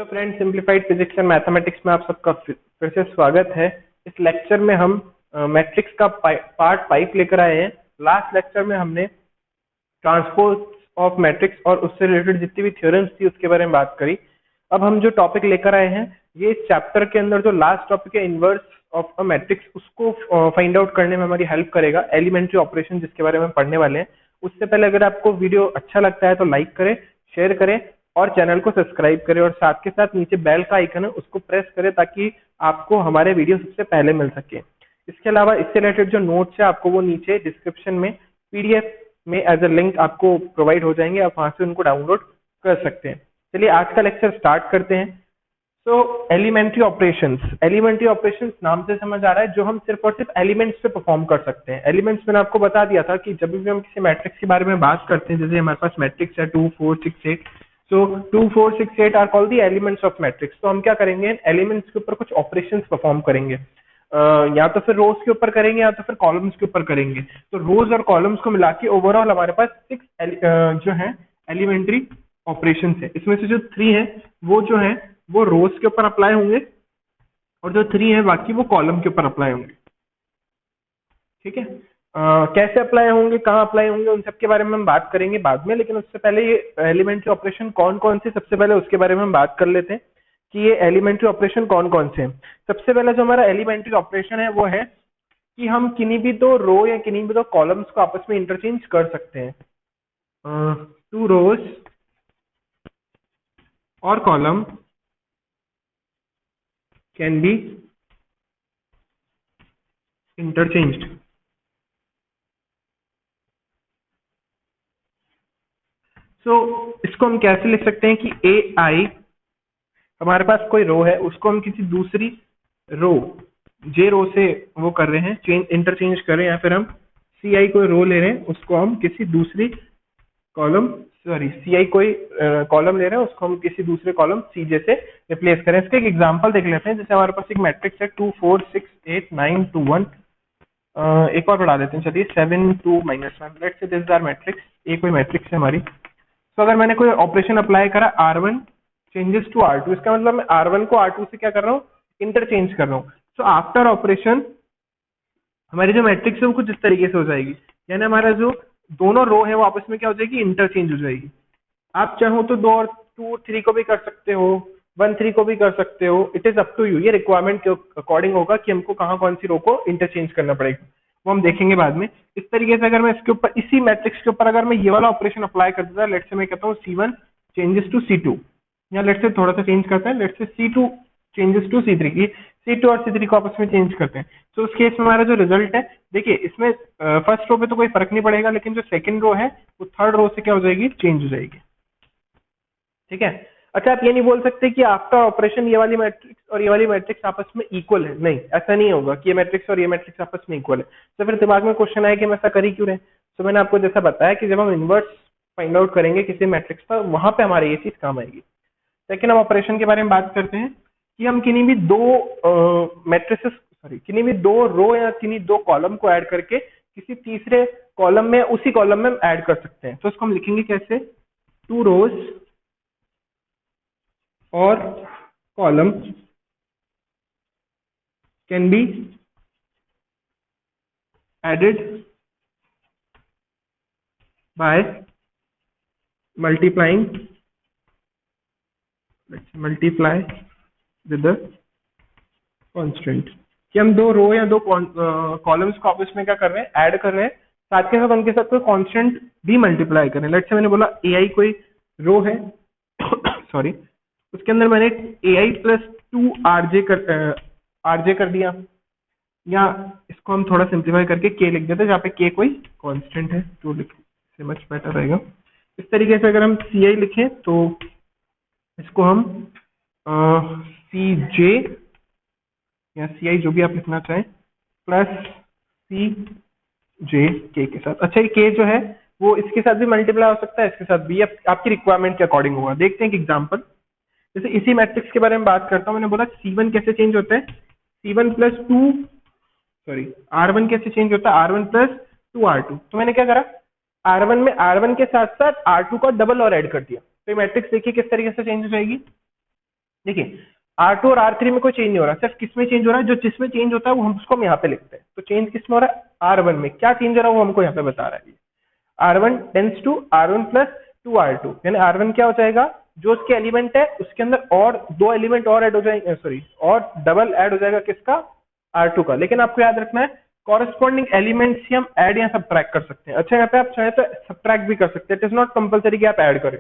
Hello friend, simplified physics and mathematics में आप सबका फिर से स्वागत है। इस लेक्चर में हम मैट्रिक्स का पार्ट 5 लेकर आए हैं। लास्ट लेक्चर में हमने ट्रांसपोज ऑफ मैट्रिक्स और उससे रिलेटेड जितनी भी थ्योरम्स थी उसके बारे में बात करी। अब हम जो टॉपिक लेकर आए हैं ये इस चैप्टर के अंदर जो लास्ट टॉपिक है इनवर्स ऑफ अ मैट्रिक्स, उसको फाइंड आउट करने में हमारी हेल्प करेगा। एलिमेंट्री ऑपरेशन जिसके बारे में पढ़ने वाले हैं। उससे पहले अगर आपको वीडियो अच्छा लगता है तो लाइक करें, शेयर करें और चैनल को सब्सक्राइब करें और साथ के साथ नीचे बेल का आइकन है उसको प्रेस करें ताकि आपको हमारे वीडियो सबसे पहले मिल सके। इसके अलावा इससे रिलेटेड जो नोट्स है आपको वो नीचे डिस्क्रिप्शन में पीडीएफ में एज अ लिंक आपको प्रोवाइड हो जाएंगे, आप वहां से उनको डाउनलोड कर सकते हैं। चलिए आज का लेक्चर स्टार्ट करते हैं। एलिमेंट्री ऑपरेशंस नाम से समझ आ रहा है जो हम सिर्फ और सिर्फ एलिमेंट्स पे परफॉर्म कर सकते हैं। एलिमेंट्स मैंने आपको बता दिया था कि जब भी हम किसी मैट्रिक्स के बारे में बात करते हैं, जैसे हमारे पास मैट्रिक्स है 2 4 6 8, so 2 4 6 8 are called the elements of matrix. तो हम क्या करेंगे, एलिमेंट्स के ऊपर कुछ ऑपरेशंस परफॉर्म करेंगे। या तो फिर रोज के ऊपर करेंगे या तो फिर कॉलम्स के ऊपर करेंगे। तो रोज और कॉलम्स को मिला के ओवरऑल हमारे पास 6 जो है एलिमेंट्री ऑपरेशंस है। इसमें से जो 3 है वो जो है वो रोज के ऊपर अप्लाई होंगे और जो 3 है बाकी वो कॉलम के ऊपर अप्लाई होंगे। ठीक है, कैसे अप्लाई होंगे, कहाँ अप्लाई होंगे, उन सब के बारे में हम बात करेंगे बाद में। लेकिन उससे पहले ये एलिमेंट्री ऑपरेशन कौन कौन से, सबसे पहले उसके बारे में हम बात कर लेते हैं कि ये एलिमेंट्री ऑपरेशन कौन कौन से हैं। सबसे पहले जो हमारा एलिमेंट्री ऑपरेशन है वो है कि हम किन्हीं भी दो रो या किन्हीं भी दो कॉलम्स को आपस में इंटरचेंज कर सकते हैं। 2 रोज और कॉलम कैन बी इंटरचेंज्ड। इसको हम कैसे लिख सकते हैं कि ए आई, हमारे पास कोई रो है उसको हम किसी दूसरी रो जे रो से वो कर रहे हैं, इंटरचेंज कर रहे हैं, या फिर हम सी आई कोई रो ले रहे हैं उसको हम किसी दूसरी कॉलम सी आई कोई कॉलम ले रहे हैं उसको हम किसी दूसरे कॉलम सी जे से रिप्लेस करें। इसका एक एग्जांपल देख लेते हैं। जैसे हमारे पास एक मैट्रिक्स है 2 4 6 8 9 2 1। एक और बढ़ा देते हैं, चलिए 7 2 -1। Let's say this is our matrix, ये कोई मैट्रिक्स है हमारी। तो अगर मैंने कोई ऑपरेशन अप्लाई करा R1 चेंजेस टू R2, इसका मतलब मैं R1 को R2 से क्या कर रहा हूँ, इंटरचेंज कर रहा हूँ। सो आफ्टर ऑपरेशन हमारी जो मैट्रिक्स है वो कुछ इस तरीके से हो जाएगी, यानी हमारा जो दोनों रो है वो आपस में क्या हो जाएगी, इंटरचेंज हो जाएगी। आप चाहो तो 2 और 2 3 को भी कर सकते हो, 1 3 को भी कर सकते हो, it is up to you. ये रिक्वायरमेंट के अकॉर्डिंग होगा कि हमको कहाँ कौन सी रो को इंटरचेंज करना पड़ेगा, वो हम देखेंगे बाद में। इस तरीके से अगर मैं इसके ऊपर इसी मैट्रिक्स के ऊपर अगर मैं ये वाला ऑपरेशन अप्लाई कर देता, लेट्स से मैं कहता हूँ C1 चेंजेस टू C2, या लेट्स से थोड़ा सा चेंज करते हैं, let's say C2 changes to C3 की, C2 और C3 को आपस में चेंज करते हैं। तो उस केस में हमारा जो रिजल्ट है, देखिए इसमें फर्स्ट रो पे तो कोई फर्क नहीं पड़ेगा, लेकिन जो सेकंड रो है वो थर्ड रो से क्या हो जाएगी, चेंज हो जाएगी। ठीक है, अच्छा आप ये नहीं बोल सकते कि आफ्टर ऑपरेशन ये वाली मैट्रिक्स और ये वाली मैट्रिक्स आपस में इक्वल है, नहीं ऐसा नहीं होगा कि ये मैट्रिक्स और ये मैट्रिक्स आपस में इक्वल है। तो फिर दिमाग में क्वेश्चन आया कि हम ऐसा कर ही क्यों रहे। तो मैंने आपको जैसा बताया कि जब हम इनवर्स फाइंड आउट करेंगे किसी मैट्रिक्स का, वहां पे हमारे ये चीज काम आएगी। लेकिन हम ऑपरेशन के बारे में बात करते हैं कि हम किन्हीं भी दो मैट्रिसेस किन्हीं भी दो रो या किन्हीं दो कॉलम को ऐड करके किसी तीसरे कॉलम में उसी कॉलम में ऐड कर सकते हैं। तो इसको हम लिखेंगे कैसे, 2 रोज और column can be added by multiply with the constant. कि हम दो रो या दो कॉलम्स को आपस में क्या कर रहे हैं, ऐड कर रहे हैं, साथ के साथ उनके साथ कोई कांस्टेंट भी मल्टीप्लाई कर रहे हैं। लेट्स से मैंने बोला ए आई कोई रो है सॉरी, उसके अंदर मैंने ए आई प्लस 2 आरजे कर दिया, या इसको हम थोड़ा सिंप्लीफाई करके के लिख देते हैं, जहाँ पे के कोई कांस्टेंट है, तो लिखे मच बेटर रहेगा। इस तरीके से अगर हम सी आई लिखें तो इसको हम सी जे या सी आई जो भी आप लिखना चाहें प्लस सी जे के साथ। अच्छा ये के जो है वो इसके साथ भी मल्टीप्लाई हो सकता है, इसके साथ भी, आपकी रिक्वायरमेंट के अकॉर्डिंग होगा। देखते हैं एक एग्जांपल। जैसे इसी मैट्रिक्स के बारे में बात करता हूँ, मैंने बोला C1 कैसे चेंज होता है, C1 प्लस 2 R1 कैसे चेंज होता है, R1 प्लस 2R2। तो मैंने क्या करा, R1 में R1 के साथ साथ R2 का डबल और ऐड कर दिया। तो ये मैट्रिक्स देखिए किस तरीके से चेंज हो जाएगी, देखिए R2 और R3 में कोई चेंज नहीं हो रहा, सिर्फ किसमें चेंज हो रहा है, जो जिसमें चेंज होता है वो हम उसको हम यहाँ पे लिखते हैं। तो चेंज किसमें हो रहा है, R1 में। क्या चेंज हो रहा है वो हमको यहाँ पे बता रहा है। R1 tense to R1 plus 2R2, यानी R1 क्या हो जाएगा, जो उसके एलिमेंट है उसके अंदर और दो एलिमेंट और ऐड हो जाएंगे, सॉरी और डबल ऐड हो जाएगा किसका, R2 का। लेकिन आपको याद रखना है कॉरेस्पॉन्डिंग एलिमेंट्स ही हम ऐड या सब्ट्रैक्ट कर सकते हैं। अच्छा यहाँ पे आप चाहे तो सब्ट्रैक्ट भी कर सकते हैं, इट इज नॉट कंपलसरी कि आप ऐड करें।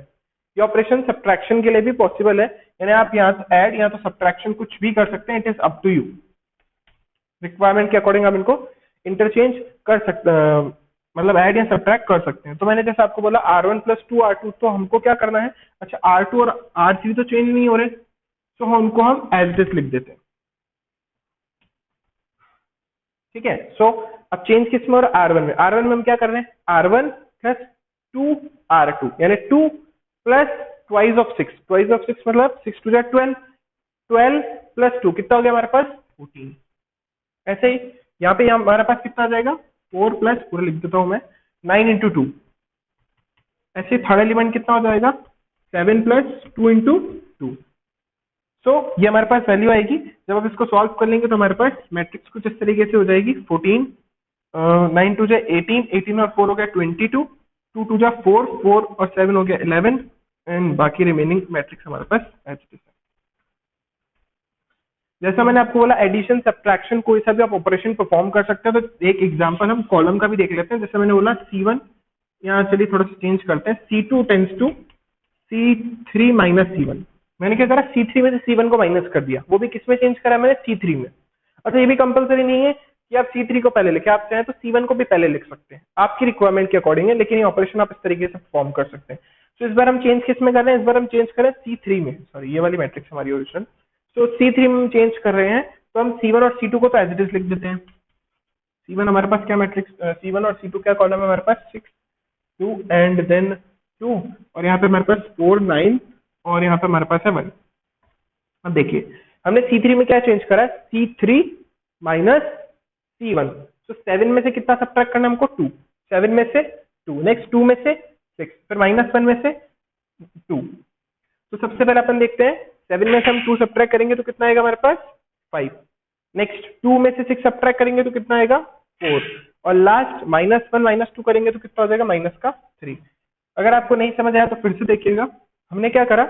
ये ऑपरेशन सब्ट्रैक्शन के लिए भी पॉसिबल है, यानी आप यहाँ तो ऐड या तो सब्ट्रैक्शन कुछ भी कर सकते हैं, it is up to you. Requirement के अकॉर्डिंग आप इनको इंटरचेंज कर सकते हैं, मतलब ऐड या सब्ट्रैक्ट कर सकते हैं। तो मैंने जैसे आपको बोला R1 प्लस 2R2, तो हमको क्या करना है, अच्छा R2 और R3 तो चेंज नहीं हो रहे, तो हमको हम एज इट इज लिख देते हैं। ठीक है, सो अब चेंज किसमें और R1 में, R1 में हम क्या कर रहे हैं, R1 प्लस 2R2, यानी 2 plus twice of 6, twice of 6 मतलब 6 टू 12, 12 प्लस 2 कितना हो गया हमारे पास 14। ऐसे ही यहाँ पे हमारे पास कितना आ जाएगा, 4 प्लस, पूरा लिख देता हूं मैं, 9 इंटू 2। ऐसे थर्ड एलिमेंट कितना हो जाएगा, 7 प्लस 2 इंटू 2। सो ये हमारे पास वैल्यू आएगी। जब आप इसको सॉल्व कर लेंगे तो हमारे पास मैट्रिक्स कुछ इस तरीके से हो जाएगी, 14, 9 टू जा 18, 18 और 4 हो गया 22, 2 टू जा 4, 4 और 7 हो गया 11, एंड बाकी रिमेनिंग मैट्रिक्स हमारे पास एज इट इज। जैसा मैंने आपको बोला एडिशन सब्ट्रैक्शन कोई सा भी आप ऑपरेशन परफॉर्म कर सकते हैं। तो एक एग्जांपल हम कॉलम का भी देख लेते हैं। जैसे मैंने बोला C1, यहाँ चलिए थोड़ा सा चेंज करते हैं, C2 tense to C3 minus C1। मैंने क्या करा, C3 में से C1 को माइनस कर दिया, वो भी किसमें चेंज करा मैंने, C3 में। अच्छा ये भी कंपलसरी नहीं है कि आप C3 को पहले लिखे, आप चाहें तो C1 को भी पहले लिख सकते हैं, आपकी रिक्वायरमेंट के अकॉर्डिंग है, लेकिन ये ऑपरेशन आप इस तरीके से परफॉर्म कर सकते हैं। तो इस बार हम चेंज किस में कर रहे हैं, इस बार हम चेंज करें C3 में, सॉरी ये वाली मैट्रिक्स हमारी ओरिजिनल। तो C3 में हम चेंज कर रहे हैं, तो हम C1 और C2 को तो एज इट इज लिख देते हैं। C1 हमारे पास क्या मैट्रिक्स, C1 और C2 क्या कॉलम है हमारे पास, 6 2 एंड देन 2, और यहाँ पे हमारे पास 4 9 और यहाँ पे हमारे पास है 1। अब देखिए हमने C3 में क्या चेंज करा है, C3 माइनस C1। तो 7 में से कितना सब्ट्रैक्ट करना है हमको, 2, 7 में से 2, नेक्स्ट 2 में से 6, फिर माइनस 1 में से 2। तो सबसे पहले अपन देखते हैं 7 में से हम 2 सब्ट्रैक्ट करेंगे तो कितना आएगा हमारे पास 5, नेक्स्ट 2 में से 6 सब्ट्रैक्ट करेंगे तो कितना आएगा 4, और लास्ट माइनस 1 माइनस 2 करेंगे तो कितना हो जाएगा माइनस का 3। अगर आपको नहीं समझ आया तो फिर से देखिएगा, हमने क्या करा,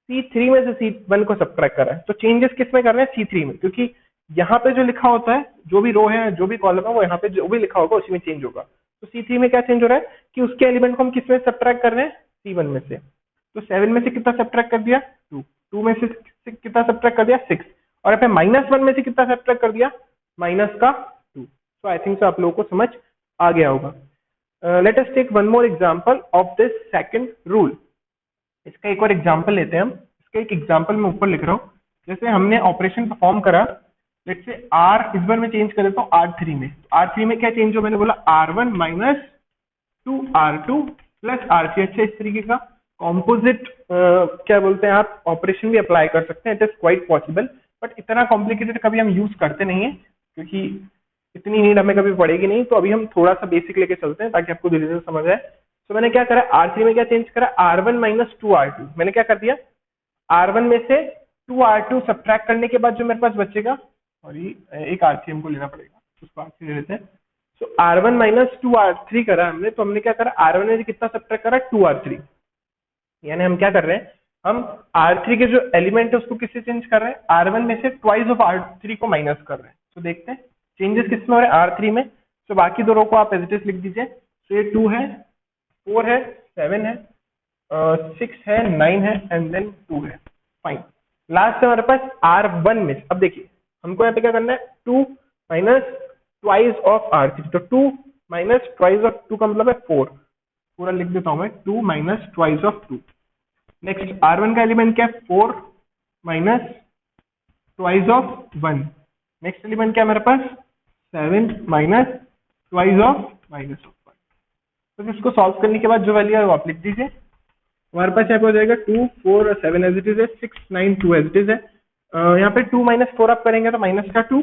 C3 में से C1 को सब्ट्रैक्ट करा है। तो चेंजेस किस में कर रहे हैं, C3 में, क्योंकि यहाँ पे जो लिखा होता है, जो भी रो है जो भी कॉलम है, वो यहाँ पे जो भी लिखा होगा उसी में चेंज होगा। तो C3 में क्या चेंज हो रहा है कि उसके एलिमेंट को हम किस में सब्ट्रैक्ट कर रहे हैं, C1 में से। तो 7 में से कितना सब्ट्रैक्ट कर दिया 2, 2 में से कितना सब्ट्रैक्ट कर दिया 6, और यहाँ पे माइनस 1 में से कितना सब्ट्रैक्ट कर दिया माइनस का 2। सो आई थिंक सो आप लोगों को समझ आ गया होगा। Let us take one more example of this second rule. इसका एक और एग्जांपल लेते हैं हम। इसका एक एग्जांपल मैं ऊपर लिख रहा हूँ। जैसे हमने ऑपरेशन परफॉर्म करा, लेट्स से R इस बार मैं चेंज कर देता हूँ R3 में। R3 में क्या चेंज हो, मैंने बोला R1 minus 2R2 plus R3। अच्छा इस तरीके का कॉम्पोजिट क्या बोलते हैं आप, ऑपरेशन भी अप्लाई कर सकते हैं, it is quite possible, but इतना कॉम्प्लिकेटेड कभी हम यूज करते नहीं है, क्योंकि इतनी नीड हमें कभी पड़ेगी नहीं। तो अभी हम थोड़ा सा बेसिक लेके चलते हैं ताकि आपको धीरे धीरे समझ आए। तो मैंने क्या करा, R3 में क्या चेंज करा, R1 माइनस 2R2। मैंने क्या कर दिया, R1 में से 2R2 सब्ट्रैक्ट करने के बाद जो मेरे पास बचेगा, और ये एक R3 हमको लेना पड़ेगा, उसको R3 ले लेते हैं। तो R1 माइनस 2R3 करा हमने, तो हमने क्या करा, R1 में कितना सब्ट्रैक्ट करा 2R3, यानी हम क्या कर रहे हैं, हम R3 के जो एलिमेंट है उसको किससे चेंज कर रहे हैं, R1 में से ट्वाइस ऑफ R3 को माइनस कर रहे हैं। तो देखते हैं चेंजेस किसमें हो रहे हैं, R3 में। तो बाकी दो रो को आप एज इट इज लिख दीजिए। तो ये 2 है, 4 है, 7 है, 6 है, 9 है एंड देन 2 है। फाइन, लास्ट हमारे पास R1 में। अब देखिए हमको यहाँ पे क्या करना है, 2 माइनस ट्वाइस ऑफ R3। तो 2 माइनस ट्वाइस ऑफ 2 का मतलब है 4, पूरा लिख देता हूं मैं, 2 minus twice of 2। Next R1 का एलिमेंट क्या है, 4 minus twice of 1। Next element क्या है मेरे पास, 7 minus twice of minus of 1। तो इसको सॉल्व करने के बाद जो वैल्यू है वो आप लिख दीजिए। हमारे पास यहाँ पे हो जाएगा 2 4 और 7 एज इट इज है, 6 9 2 एज इट इज है। यहाँ पे 2 माइनस 4 आप करेंगे तो माइनस का 2,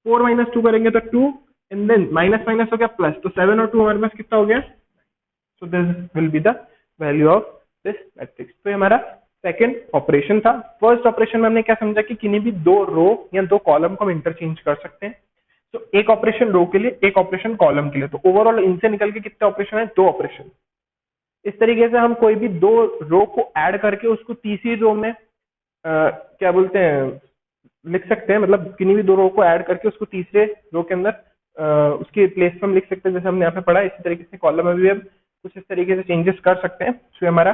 4 माइनस 2 करेंगे तो 2, एंड देन माइनस माइनस हो गया प्लस, तो 7 और 2 हमारे पास कितना हो गया। So this will be the value of this matrix। तो ये हमारा सेकंड ऑपरेशन था। फर्स्ट ऑपरेशन में हमने क्या समझा कि किन्हीं भी दो रो या दो कॉलम को हम इंटरचेंज कर सकते हैं। तो एक ऑपरेशन रो के लिए, एक ऑपरेशन कॉलम के लिए, तो ओवरऑल इनसे निकल के कितने ऑपरेशन है? दो ऑपरेशन। इस तरीके से हम कोई भी दो रो को ऐड करके उसको तीसरी रो में क्या बोलते हैं, लिख सकते हैं। मतलब किन्हीं भी दो रो को ऐड करके उसको तीसरे रो के अंदर उसके प्लेस में हम लिख सकते हैं, जैसे हमने यहाँ पे पढ़ा। इसी तरीके से कॉलम में भी हम कुछ इस तरीके से चेंजेस कर सकते हैं। तो हमारा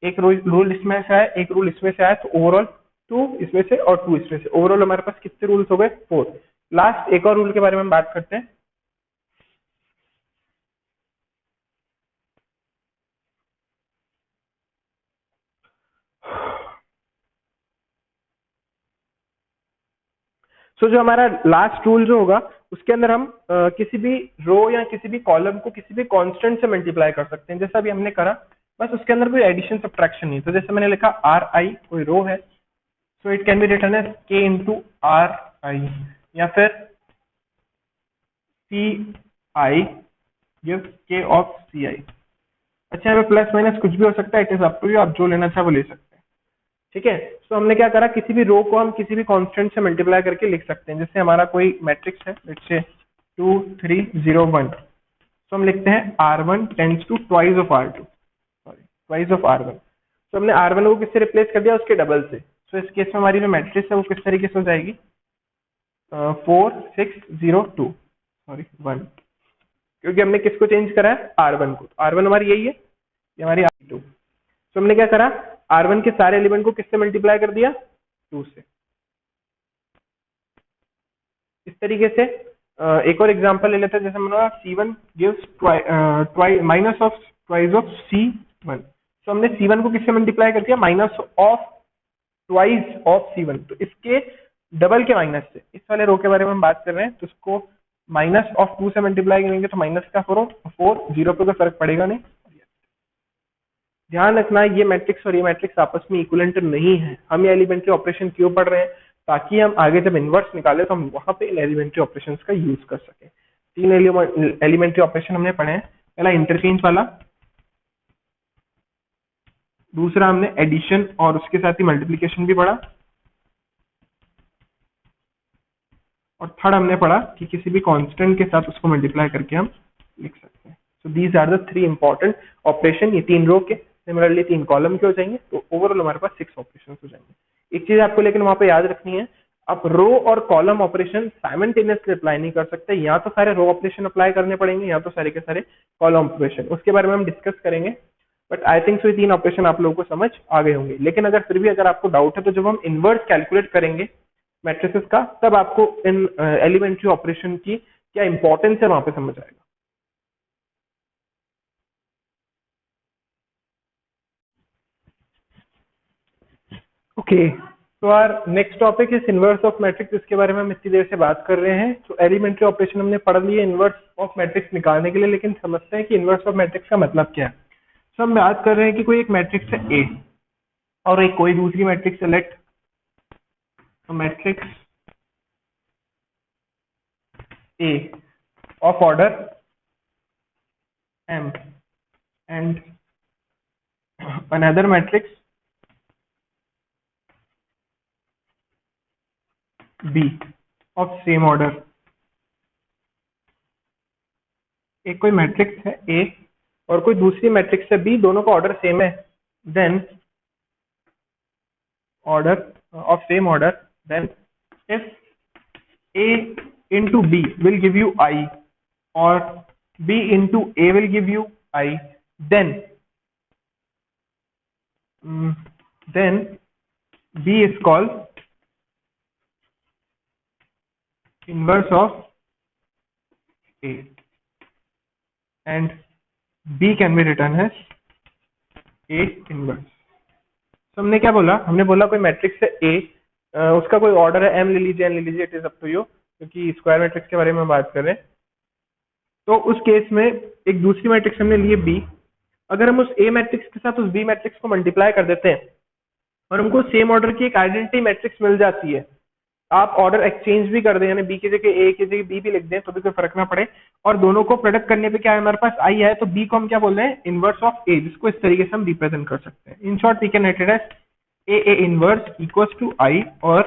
एक रूल इसमें से आया, एक रूल इसमें से आया, तो ओवरऑल 2 इसमें से और 2 इसमें से, ओवरऑल हमारे पास कितने रूल्स हो गए? 4। लास्ट एक और रूल के बारे में हम बात करते हैं। सो जो हमारा लास्ट रूल जो होगा उसके अंदर हम किसी भी रो या किसी भी कॉलम को किसी भी कांस्टेंट से मल्टीप्लाई कर सकते हैं, जैसा अभी हमने करा। बस उसके अंदर कोई एडिशन सब्ट्रैक्शन नहीं। तो जैसे मैंने लिखा आर आई, कोई रो है, so it can be written as K into R I, या फिर सी आई गिव्स के ऑफ सी आई। अच्छा, यहाँ पे प्लस माइनस कुछ भी हो सकता है, it is up to you, आप जो लेना चाहे वो ले सकते हैं। ठीक है, तो हमने क्या करा, किसी भी रो को हम किसी भी कांस्टेंट से मल्टीप्लाई करके लिख सकते हैं। जैसे हमारा कोई मैट्रिक्स है, लेट्स से 2 3 0 1, तो हम लिखते हैं R1 tends to twice of R2, sorry twice of R1। तो हमने R1 को किससे रिप्लेस कर दिया? उसके डबल से। तो इस केस में हमारी जो मैट्रिक्स है वो किस तरीके से हो जाएगी? 4 6 0 2, सॉरी 1, क्योंकि हमने किसको चेंज करा है? R1 को। R1 हमारी यही है, ये हमारी R2। तो हमने क्या करा, R1 के सारे एलिमेंट को किससे मल्टीप्लाई कर दिया? 2 से। इस तरीके से एक और एग्जांपल ले लेते हैं। जैसे मैंने C1 gives minus of twice of C1, तो हमने C1 को किससे मल्टीप्लाई कर दिया? Minus of twice of C1, तो इसके डबल के माइनस से। इस वाले रो के बारे में हम बात कर रहे हैं, तो इसको माइनस ऑफ 2 से मल्टीप्लाई करेंगे तो माइनस का 4 0 पे कोई फर्क पड़ेगा नहीं। ध्यान रखना, ये मैट्रिक्स और ये मैट्रिक्स आपस में इक्विवेलेंट नहीं है। हम ये एलिमेंट्री ऑपरेशन क्यों पढ़ रहे हैं? ताकि हम आगे जब इनवर्स निकाले तो हम वहां पे इन एलिमेंट्री ऑपरेशंस का यूज कर सके। 3 एलिमेंट्री ऑपरेशन हमने पढ़े हैं। पहला इंटरचेंज वाला, दूसरा हमने एडिशन और उसके साथ ही मल्टीप्लीकेशन भी पढ़ा, और थर्ड हमने पढ़ा कि किसी भी कांस्टेंट के साथ उसको मल्टीप्लाई करके हम लिख सकते हैं। So these are the 3 important operation. ये 3 रो के, सिमिलरली 3 कॉलम के हो जाएंगे, तो ओवरऑल हमारे पास 6 ऑपरेशन हो जाएंगे। एक चीज आपको लेकिन वहां पे याद रखनी है, आप रो और कॉलम ऑपरेशन साइमल्टेनियसली अप्लाई नहीं कर सकते। या तो सारे रो ऑपरेशन अप्लाई करने पड़ेंगे, या तो सारे के सारे कॉलम ऑपरेशन। उसके बारे में हम डिस्कस करेंगे, बट आई थिंक सो ये 3 ऑपरेशन आप लोगों को समझ आ गए होंगे। लेकिन अगर फिर भी अगर आपको डाउट है, तो जब हम इनवर्स कैलकुलेट करेंगे मैट्रिसेस का, तब आपको इन एलिमेंट्री ऑपरेशन की क्या इंपॉर्टेंस है वहां पे समझ आएगा। ओके, तो our next topic is inverse of matrix. इसके बारे में हम इतनी देर से बात कर रहे हैं। तो एलिमेंट्री ऑपरेशन हमने पढ़ लिए इनवर्स ऑफ मैट्रिक्स निकालने के लिए, लेकिन समझते हैं कि इनवर्स ऑफ मैट्रिक्स का मतलब क्या है। तो हम बात कर रहे हैं कि कोई एक मैट्रिक्स है ए, और एक कोई दूसरी matrix select matrix A of order M and another matrix B of same order। एक कोई मैट्रिक्स है A और कोई दूसरी मैट्रिक्स है B, दोनों का ऑर्डर सेम है, then order of same order, then if A into B will give you I or B into A will give you I, then B is called inverse of A and B can be written as A inverse। तो हमने क्या बोला, हमने बोला कोई matrix है A, उसका कोई ऑर्डर है M ले लीजिए, N ले लीजिए, it is up to you, क्योंकि स्क्वायर मैट्रिक्स के बारे में बात कर रहे हैं। तो उस केस में एक दूसरी मैट्रिक्स हमने लिए B, अगर हम उस A मैट्रिक्स के साथ उस B मैट्रिक्स को मल्टीप्लाई कर देते हैं और हमको सेम ऑर्डर की एक आइडेंटिटी मैट्रिक्स मिल जाती है, आप ऑर्डर एक्सचेंज भी कर दें, यानी B की जगह A की जगह B भी लिख दें तो भी कोई फर्क ना पड़े, और दोनों को प्रोडक्ट करने पे क्या है हमारे पास I है, तो B को हम क्या बोल रहे हैं? इनवर्स ऑफ A, जिसको इस तरीके से हम रिप्रेजेंट कर सकते हैं। In short we can write it as A inverse equals to I और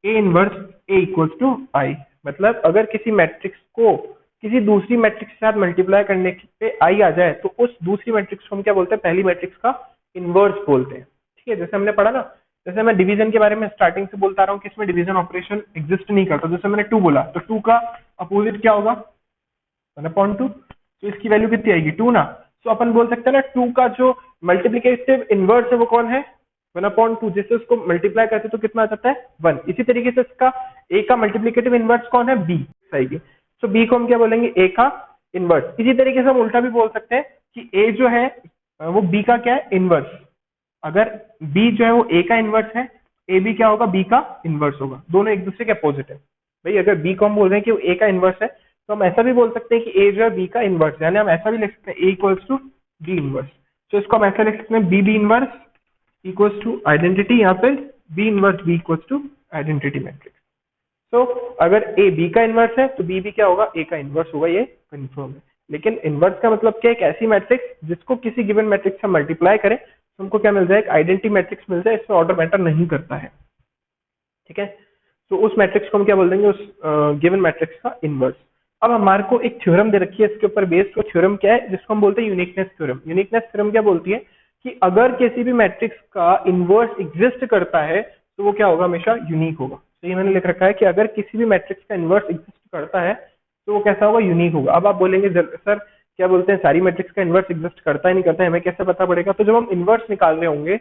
A inverse A equals to I. मतलब अगर किसी मैट्रिक्स को किसी दूसरी मैट्रिक्स के साथ मल्टीप्लाई करने पे आई आ जाए तो उस दूसरी मैट्रिक्स को हम क्या बोलते हैं, पहली मैट्रिक्स का इनवर्स बोलते हैं। ठीक है, जैसे हमने पढ़ा ना, जैसे मैं डिवीजन के बारे में स्टार्टिंग से बोलता रहा हूँ कि इसमें डिवीजन ऑपरेशन एग्जिस्ट नहीं करता। जैसे मैंने 2 बोला तो 2 का अपोजिट क्या होगा, 1/2। तो इसकी वैल्यू कितनी आएगी, 2 ना। तो अपन बोल सकते हैं ना 2 का जो मल्टीप्लीकेटिव इनवर्स है वो कौन है, 1/2। जिससे उसको मल्टीप्लाई करते तो कितना आ जाता है, 1। इसी तरीके से इसका ए का मल्टीप्लीकेटिव इनवर्स कौन है, बी आएगी। तो बी को हम क्या बोलेंगे, ए का इनवर्स। इसी तरीके से हम उल्टा भी बोल सकते हैं कि ए जो है वो बी का क्या है, इनवर्स। अगर बी जो है वो ए का इनवर्स है, ए भी क्या होगा, बी का इनवर्स होगा। दोनों एक दूसरे के अपोजिट है भाई। अगर बी को हम बोल रहे हैं कि वो ए का इनवर्स है तो हम ऐसा भी बोल सकते हैं कि ए जो है बी का इनवर्स है। यानी हम ऐसा भी लिख सकते हैं A equals to B inverse. तो इसको हम ऐसा लिख सकते हैं B inverse equals to identity, या फिर B inverse B equals to identity matrix. तो अगर ए बी का इनवर्स है तो बी भी क्या होगा, ए का इनवर्स होगा, ये कंफर्म है। लेकिन इनवर्स का मतलब क्या है, एक ऐसी मैट्रिक्स जिसको किसी गिवन मैट्रिक्स से मल्टीप्लाई करें तो हमको क्या मिल जाए, एक आइडेंटिटी मैट्रिक्स मिल जाए, इसमें ऑर्डर मैटर नहीं करता है। ठीक है, तो उस मैट्रिक्स को हम क्या बोल देंगे, उस गिवन मैट्रिक्स का इनवर्स। अब हमारे को एक थ्योरम दे रखी है इसके ऊपर बेस्ड। वो थ्योरम क्या है, जिसको हम बोलते हैं यूनिकनेस थ्योरम। यूनिकनेस थ्योरम क्या बोलती है कि अगर किसी भी मैट्रिक्स का इनवर्स एग्जिस्ट करता है तो वो क्या होगा, हमेशा यूनिक होगा। तो ये मैंने लिख रखा है कि अगर किसी भी मैट्रिक्स का इनवर्स एग्जिस्ट करता है तो वो कैसा होगा, यूनिक होगा। अब आप बोलेंगे सर क्या बोलते हैं, सारी मैट्रिक्स का इनवर्स एग्जिस्ट करता है नहीं करता है, हमें कैसे पता पड़ेगा। तो जब हम इनवर्स निकाल रहे होंगे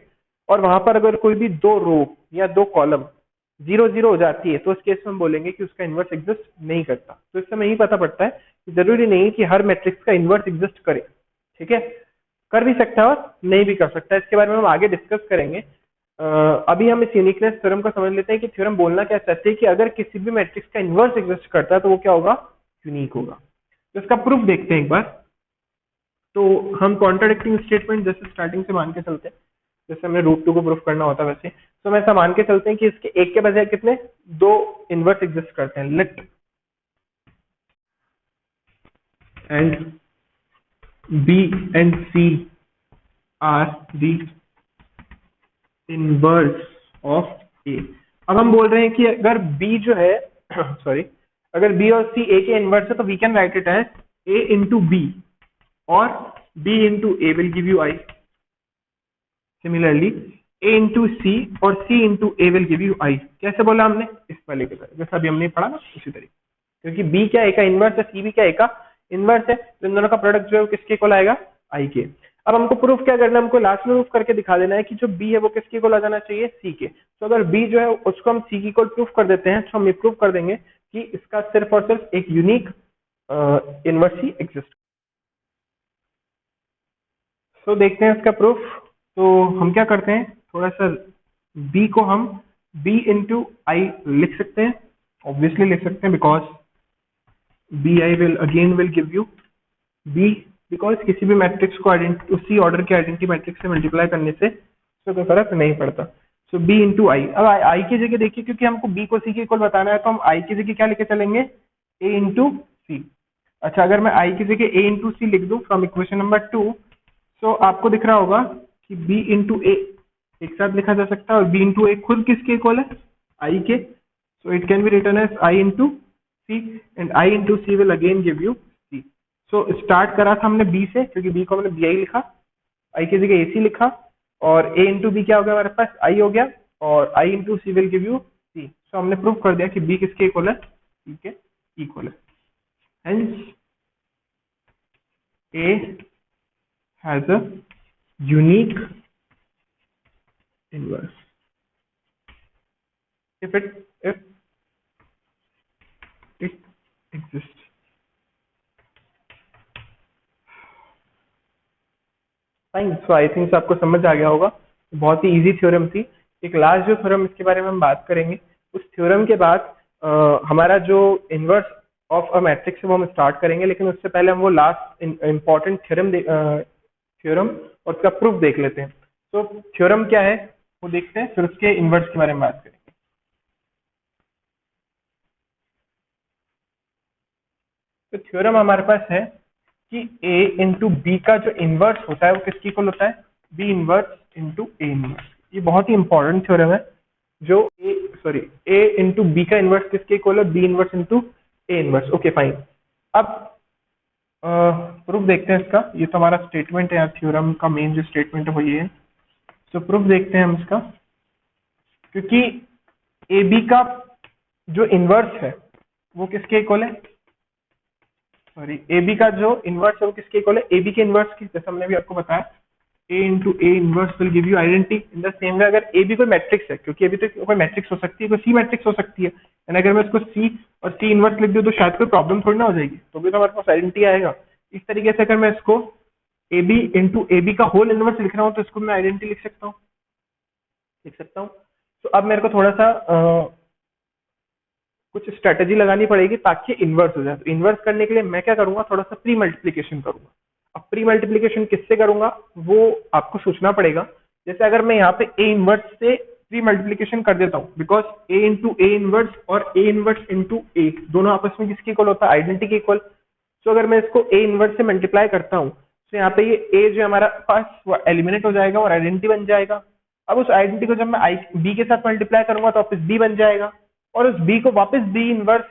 और वहां पर अगर कोई भी 2 रो या 2 कॉलम 0 0 हो जाती है तो उस केस में हम बोलेंगे कि उसका इनवर्स एग्जिस्ट नहीं करता। तो इससे हमें यही पता पड़ता है कि जरूरी नहीं कि हर मैट्रिक्स का इनवर्स एग्जिस्ट करे। ठीक है, कर भी सकता है और नहीं भी कर सकता है, इसके बारे में हम आगे डिस्कस करेंगे। अभी हम इस यूनिकनेस थ्योरम को समझ लेते हैं कि थ्योरम बोलना क्या चाहते हैं कि अगर किसी भी मैट्रिक्स का इनवर्स एग्जिस्ट करता है तो वो क्या होगा, यूनिक होगा। तो इसका प्रूफ देखते हैं एक बार। तो हम कॉन्ट्राडिक्टिंग स्टेटमेंट जैसे स्टार्टिंग से मान के चलते हैं, जैसे हमें √2 को प्रूफ करना होता है वैसे। तो हम ऐसा मान के चलते हैं कि इसके एक के बजाय कितने 2 इनवर्स एग्जिस्ट करते हैं। Let and B and C are the inverse of A. अब हम बोल रहे हैं कि अगर बी जो है सॉरी, अगर बी और सी ए के इनवर्स है तो we can write it as A into B और B into A will give you I. Similarly a into C और c into A will give you I. कैसे बोला हमने, इस वाले के तरह जैसा अभी हमने पढ़ा ना उसी तरीके। क्योंकि b क्या a का इनवर्स है, c भी क्या a का इनवर्स है, तो इन दोनों का प्रोडक्ट जो है वो किसके इक्वल आएगा, i के। अब हमको प्रूफ क्या करना है, हमको लास्ट में प्रूफ करके दिखा देना है कि जो b है वो किसके इक्वल आ जाना चाहिए, c के। तो अगर b जो है उसको हम c की इक्वल प्रूफ कर देते हैं तो हम ये प्रूफ कर देंगे कि इसका सिर्फ और सिर्फ एक यूनिक इनवर्स ही एग्जिस्ट। तो देखते हैं इसका प्रूफ। तो हम क्या करते हैं, थोड़ा सा b को हम b इंटू आई लिख सकते हैं, ऑब्वियसली लिख सकते हैं, because B I will give you b, because किसी भी मैट्रिक्स को उसी ऑर्डर के आइडेंटिटी मैट्रिक्स से मल्टीप्लाई करने से उसमें कोई फर्क नहीं पड़ता। सो b इंटू आई। अब आई की जगह देखिए, क्योंकि हमको b को c के इक्वल बताना है तो हम i की जगह क्या लेके चलेंगे, a इंटू सी। अच्छा, अगर मैं i की जगह a इंटू सी लिख दूं फ्रॉम इक्वेशन नंबर 2, तो आपको दिख रहा होगा कि b इंटू ए एक साथ लिखा जा सकता है और b इंटू ए खुद किसके इक्वल है, i के। So it can be written as i into C and i into C will again give you c। So start करा था हमने b से, क्योंकि b को हमने bi लिखा, i की जगह ac लिखा, और a इंटू बी क्या हो गया हमारे पास, i हो गया, और i into C will give you c। So हमने प्रूव कर दिया कि b किसके इक्वल है, c के इक्वल है। Hence a has a unique inverse if it exists। Fine. So I think आपको समझ आ गया होगा, बहुत ही इजी थ्योरम थी। एक लास्ट जो थ्योरम इसके बारे में हम बात करेंगे, उस थ्योरम के बाद हमारा जो इनवर्स ऑफ अ मैट्रिक्स है वो हम स्टार्ट करेंगे। लेकिन उससे पहले हम वो लास्ट इंपॉर्टेंट थ्योरम और उसका प्रूफ देख लेते हैं। तो थ्योरम क्या है वो देखते हैं, फिर उसके इनवर्स के बारे में बात करेंगे। तो थ्योरम हमारे पास है कि a इंटू बी का जो इनवर्स होता है वो किसकी इक्वल होता है, b inverse into A inverse. ये बहुत ही इंपॉर्टेंट थ्योरम है, जो ए इंटू बी का इनवर्स किसके इक्वल है, B inverse into A inverse. Okay fine. अब प्रूफ देखते हैं इसका। ये तो हमारा स्टेटमेंट है यार, थ्योरम का मेन जो स्टेटमेंट है वो ये है। तो प्रूफ देखते हैं हम इसका। क्योंकि ए बी का जो इनवर्स है वो किसके इक्वल है, ए बी का जो इनवर्स है वो किसके इक्वल है, ए बी के इनवर्स की, जैसे हमने भी आपको बताया A into A inverse will give you identity. In the same way अगर ए बी कोई मैट्रिक्स है, क्योंकि ए बी तो कोई मैट्रिक्स हो सकती है, कोई सी मैट्रिक्स हो सकती है, एंड अगर मैं उसको सी और सी इनवर्स लिख दूं तो शायद कोई प्रॉब्लम थोड़ी ना हो जाएगी, तो भी तो हमारे पास आइडेंटिटी आएगा। इस तरीके से अगर मैं इसको A B into A B का होल इनवर्स लिख रहा हूँ तो इसको मैं आइडेंटिटी लिख सकता हूँ। तो अब मेरे को थोड़ा सा कुछ स्ट्रेटेजी लगानी पड़ेगी ताकि इन्वर्स हो जाए। तो इन्वर्स करने के लिए मैं क्या करूंगा, थोड़ा सा प्री मल्टीप्लीकेशन करूंगा। अब प्री मल्टीप्लीकेशन किससे करूंगा वो आपको सोचना पड़ेगा। जैसे अगर मैं यहाँ पे ए इनवर्स से प्री मल्टीप्लीकेशन कर देता हूँ, because A into A inverse और ए इनवर्स इंटू ए दोनों आपस में किसके इक्वल होता है, आइडेंटिटी के इक्वल। तो अगर मैं इसको ए इनवर्स से मल्टीप्लाई करता हूँ तो यहाँ पे ये ए जो हमारा पास वो एलिमिनेट हो जाएगा और आइडेंटिटी बन जाएगा। अब उस आइडेंटिटी को जब मैं आई बी के साथ मल्टीप्लाई करूंगा तो वापस बी बन जाएगा, और उस बी को वापस बी इनवर्स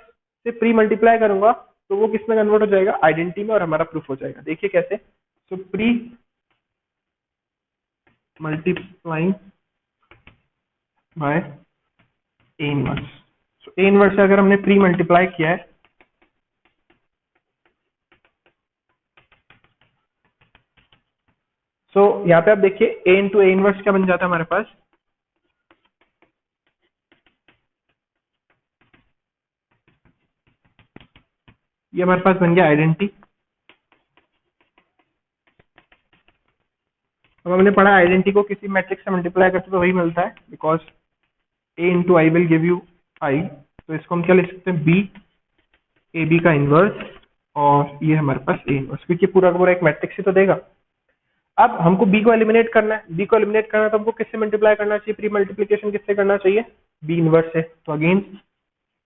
से प्री मल्टीप्लाई करूंगा तो वो किस में कन्वर्ट हो जाएगा, आइडेंटिटी में, और हमारा प्रूफ हो जाएगा। देखिए कैसे। सो pre multiplying by A inverse. So A inverse से अगर हमने प्री मल्टीप्लाई किया है तो यहाँ पे आप देखिए ए इंटू ए इनवर्स क्या बन जाता है हमारे पास, ये हमारे पास बन गया आइडेंटिटी। अब हमने पढ़ा आइडेंटिटी को किसी मैट्रिक्स से मल्टीप्लाई करते तो वही मिलता है, because A into I will give you I. तो इसको हम क्या लिख सकते हैं, बी ए बी का इनवर्स, और ये हमारे पास ए इनवर्स, क्योंकि पूरा का पूरा एक मैट्रिक्स ही तो देगा। अब हमको बी को एलिमिनेट करना है, बी को एलिमिनेट करना है तो हमको किससे मल्टीप्लाई करना चाहिए, प्री मल्टीप्लीकेशन किससे करना चाहिए, बी इनवर्स से। तो अगेन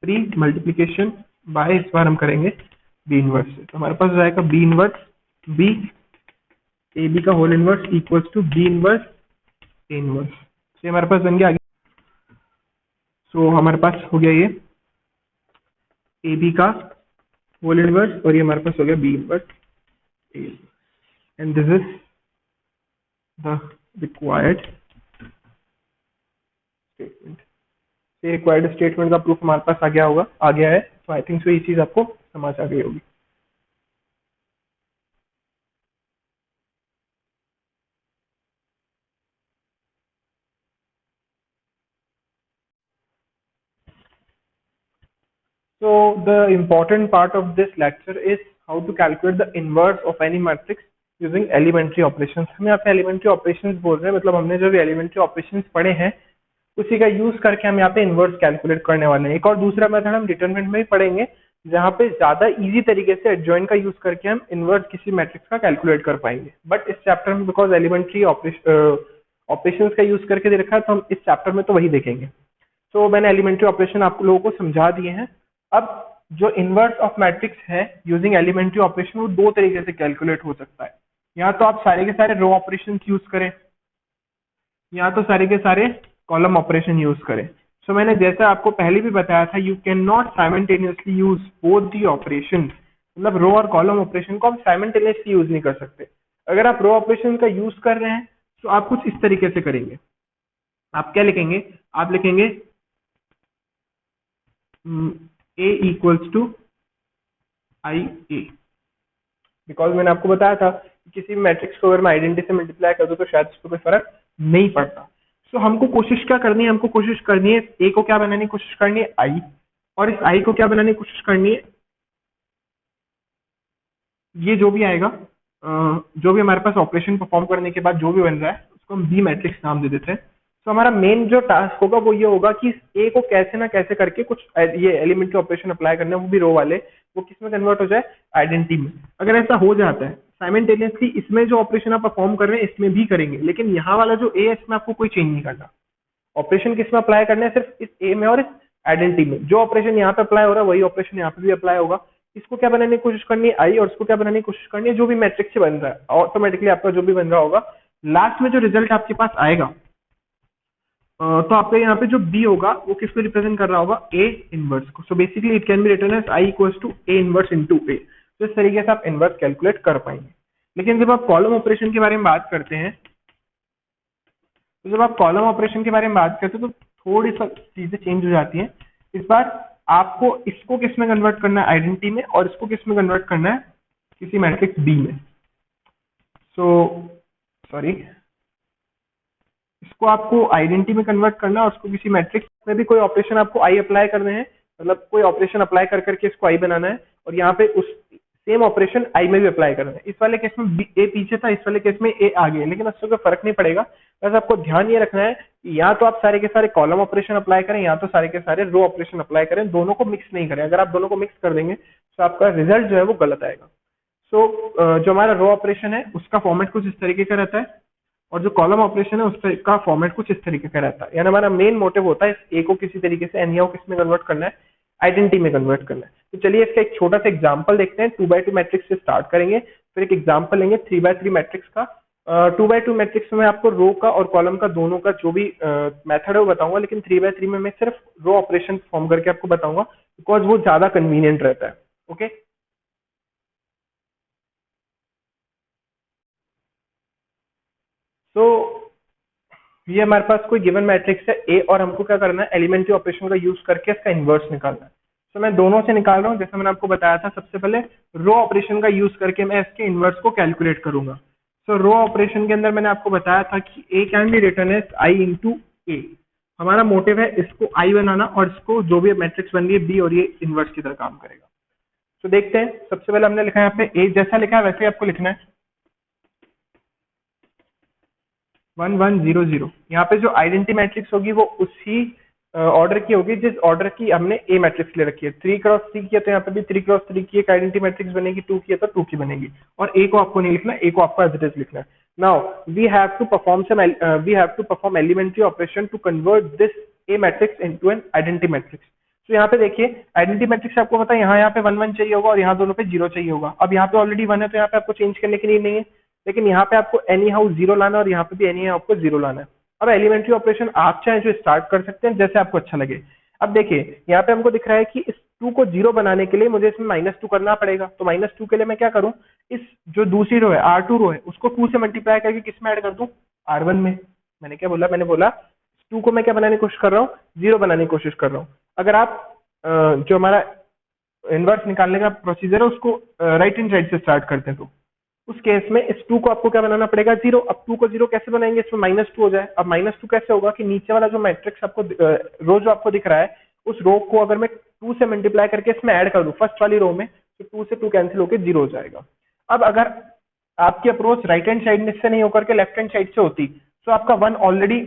प्री मल्टीप्लीकेशन बाय, इस बार हम करेंगे बी इनवर्स से। तो हमारे पास जाएगा B inverse B A B का whole inverse equals to B inverse A inverse. तो हमारे पास बन गया आगे। सो हमारे पास हो गया ये ए बी का होल इनवर्स, और ये हमारे पास हो गया B inverse A, and this is the required statement. ये रिक्वायर्ड स्टेटमेंट का प्रूफ हमारे पास आ गया है। तो आई थिंक सो ये चीज आपको समझ आ गई होगी। So the important part of this lecture is how to calculate the inverse of any matrix using elementary operations। हम यहाँ पे elementary operations बोल रहे हैं, मतलब हमने जो भी elementary operations पढ़े हैं उसी का यूज करके हम यहाँ पे इनवर्स कैलकुलेट करने वाले हैं। एक और दूसरा मेथड हम डिटरमिनेंट में ही पढ़ेंगे, जहाँ पे ज्यादा इजी तरीके से एडजॉइन का यूज करके हम इनवर्स किसी मैट्रिक्स का कैलकुलेट कर पाएंगे। बट इस चैप्टर में बिकॉज एलिमेंट्री ऑपरेशंस का यूज करके दे रखा है तो हम इस चैप्टर में तो वही देखेंगे। तो मैंने एलिमेंट्री ऑपरेशन आप लोगों को समझा दिए हैं। अब जो इनवर्स ऑफ मैट्रिक्स है यूजिंग एलिमेंट्री ऑपरेशन वो दो तरीके से कैलकुलेट हो सकता है। या तो आप सारे के सारे रो ऑपरेशन यूज करें, या तो सारे के सारे कॉलम ऑपरेशन यूज करें। सो मैंने जैसा आपको पहले भी बताया था, you can not simultaneously use both the operation, मतलब रो और कॉलम ऑपरेशन को आप साइमल्टेनियसली यूज नहीं कर सकते। अगर आप रो ऑपरेशन का यूज कर रहे हैं तो आप कुछ इस तरीके से करेंगे। आप क्या लिखेंगे, आप लिखेंगे a equals to I A, because मैंने आपको बताया था कि किसी भी मैट्रिक्स को अगर मैं आइडेंटिटी से मल्टीप्लाई कर दूं तो शायद इसको कोई फर्क नहीं पड़ता। सो हमको कोशिश क्या करनी है, हमको कोशिश करनी है ए को क्या बनाने की कोशिश करनी है आई, और इस आई को क्या बनाने की कोशिश करनी है, ये जो भी आएगा जो भी हमारे पास ऑपरेशन परफॉर्म करने के बाद जो भी बन रहा है उसको हम बी मैट्रिक्स नाम दे देते हैं। तो हमारा मेन जो टास्क होगा वो ये होगा कि ए को कैसे ना कैसे करके कुछ ये एलिमेंट्री ऑपरेशन अप्लाई करना है, वो भी रो वाले, वो किस में कन्वर्ट हो जाए, आइडेंटिटी में। अगर ऐसा हो जाता है साइमल्टेनियसली इसमें जो ऑपरेशन आप परफॉर्म कर रहे हैं इसमें भी करेंगे, लेकिन यहाँ वाला जो ए है इसमें आपको कोई चेंज नहीं करना। ऑपरेशन किस में अप्लाई करना है, सिर्फ इस ए में और इस आइडेंटिटी में। जो ऑपरेशन यहाँ पे अप्लाई हो रहा है वही ऑपरेशन यहाँ पे भी अप्लाई होगा। इसको क्या बनाने की कोशिश करनी है आई, और इसको क्या बनाने की कोशिश करनी है जो भी मैट्रिक्स से बन रहा है, ऑटोमेटिकली आपका जो भी बन रहा होगा लास्ट में जो रिजल्ट आपके पास आएगा तो आपके यहाँ पे जो बी होगा वो किसको रिप्रेजेंट कर रहा होगा, ए इनवर्स को। So basically it can be written as I equals to A inverse into A. तो इस तरीके से आप इनवर्स कैलकुलेट कर पाएंगे। लेकिन जब आप कॉलम ऑपरेशन के बारे में बात करते हैं, तो जब आप कॉलम ऑपरेशन के बारे में बात करते हैं तो थोड़ी सा चीजें चेंज हो जाती हैं। इस बार आपको इसको किस में कन्वर्ट करना है, आइडेंटिटी में, और इसको किस में कन्वर्ट करना है, किसी मैट्रिक्स बी में। सो सॉरी, इसको आपको आइडेंटिटी में कन्वर्ट करना है और उसको किसी मैट्रिक्स में भी कोई ऑपरेशन आपको आई अप्लाई करने हैं, मतलब कोई ऑपरेशन अप्लाई कर करके इसको आई बनाना है, और यहाँ पे उस सेम ऑपरेशन आई में भी अप्लाई करना है। इस वाले केस में ए पीछे था, इस वाले केस में ए आगे है, लेकिन उससे कोई फर्क नहीं पड़ेगा। बस आपको ध्यान ये रखना है कि या तो आप सारे के सारे कॉलम ऑपरेशन अप्लाई करें या तो सारे के सारे रो ऑपरेशन अप्लाई करें, दोनों को मिक्स नहीं करें। अगर आप दोनों को मिक्स कर देंगे तो आपका रिजल्ट जो है वो गलत आएगा। जो हमारा रो ऑपरेशन है उसका फॉर्मेट कुछ इस तरीके का रहता है, और जो कॉलम ऑपरेशन है उसका फॉर्मेट कुछ इस तरीके का रहता है। यानी हमारा मेन मोटिव होता है इस ए को किसी तरीके से एन किस में कन्वर्ट करना है, आइडेंटिटी में कन्वर्ट करना है। तो चलिए इसका एक छोटा सा एग्जांपल देखते हैं। 2x2 मैट्रिक्स से स्टार्ट करेंगे, फिर एक एग्जांपल लेंगे 3x3 मैट्रिक्स का। 2x2 मैट्रिक्स में आपको रो का और कॉलम का दोनों का जो भी मेथड है वो बताऊंगा, लेकिन 3x3 में मैं सिर्फ रो ऑपरेशन फॉर्म करके आपको बताऊंगा, बिकॉज वो ज्यादा कन्वीनियंट रहता है। ओके, तो ये हमारे पास कोई गिवन मैट्रिक्स है ए, और हमको क्या करना है, एलिमेंट्री ऑपरेशन का यूज करके इसका इन्वर्स निकालना है। तो मैं दोनों से निकाल रहा हूँ। जैसे मैंने आपको बताया था, सबसे पहले रो ऑपरेशन का यूज करके मैं इसके इन्वर्स को कैलकुलेट करूंगा। सो रो ऑपरेशन के अंदर मैंने आपको बताया था कि A can be written as I into A. हमारा मोटिव है इसको आई बनाना, और इसको जो भी मैट्रिक्स बन रही है बी, और ये इन्वर्स की तरह काम करेगा। तो देखते हैं, सबसे पहले हमने लिखा है यहाँ पे ए, जैसा लिखा है वैसे ही आपको लिखना है 1 1 0 0। यहाँ पे जो आइडेंटिटी मैट्रिक्स होगी वो उसी ऑर्डर की होगी जिस ऑर्डर की हमने ए मैट्रिक्स ले रखी है। 3x3 किया तो यहाँ पे भी 3x3 की एक आइडेंटिटी मैट्रिक्स बनेगी, 2 किया तो 2 की बनेगी। और ए को आपको नहीं लिखना, ए को आपको एज इट इज लिखना है। Now we have to perform elementary operation to convert this A matrix into an identity matrix. तो यहाँ पे देखिए, आइडेंटिटी मैट्रिक्स आपको पता है यहाँ पे 1 1 चाहिए होगा और यहाँ दोनों पे 0 चाहिए होगा। अब यहाँ पे ऑलरेडी 1 है तो यहाँ पे आपको चेंज करने के लिए नहीं है, लेकिन यहाँ पे आपको एनी हाउ 0 लाना है और यहाँ पे भी एनी हाउ आपको 0 लाना है। अब एलिमेंट्री ऑपरेशन आप चाहे जो स्टार्ट कर सकते हैं जैसे आपको अच्छा लगे। अब देखिए यहाँ पे हमको दिख रहा है कि इस 2 को 0 बनाने के लिए मुझे इसमें -2 करना पड़ेगा। तो -2 के लिए मैं क्या करूं, इस जो दूसरी रो है R2 रो है उसको 2 से मल्टीप्लाई करके किस में ऐड कर दूं, R1 में। मैंने क्या बोला, मैंने बोला 2 को मैं क्या बनाने की कोशिश कर रहा हूँ, 0 बनाने की कोशिश कर रहा हूँ। अगर आप जो हमारा इनवर्स निकालने का प्रोसीजर है उसको राइट हैंड साइड से स्टार्ट करते हैं, तो उस केस में इस 2 को आपको क्या बनाना पड़ेगा, 0। अब 2 को 0 कैसे बनाएंगे, इसमें -2 हो जाए। अब -2 कैसे होगा कि नीचे वाला जो मैट्रिक्स आपको रो जो आपको दिख रहा है उस रो को अगर मैं 2 से मल्टीप्लाई करके इसमें ऐड कर दूं फर्स्ट वाली रो में, तो 2 से 2 कैंसिल होकर 0 हो जाएगा। अब अगर आपकी अप्रोच राइट हैंड साइड से नहीं होकर के लेफ्ट हैंड साइड से होती तो आपका 1 ऑलरेडी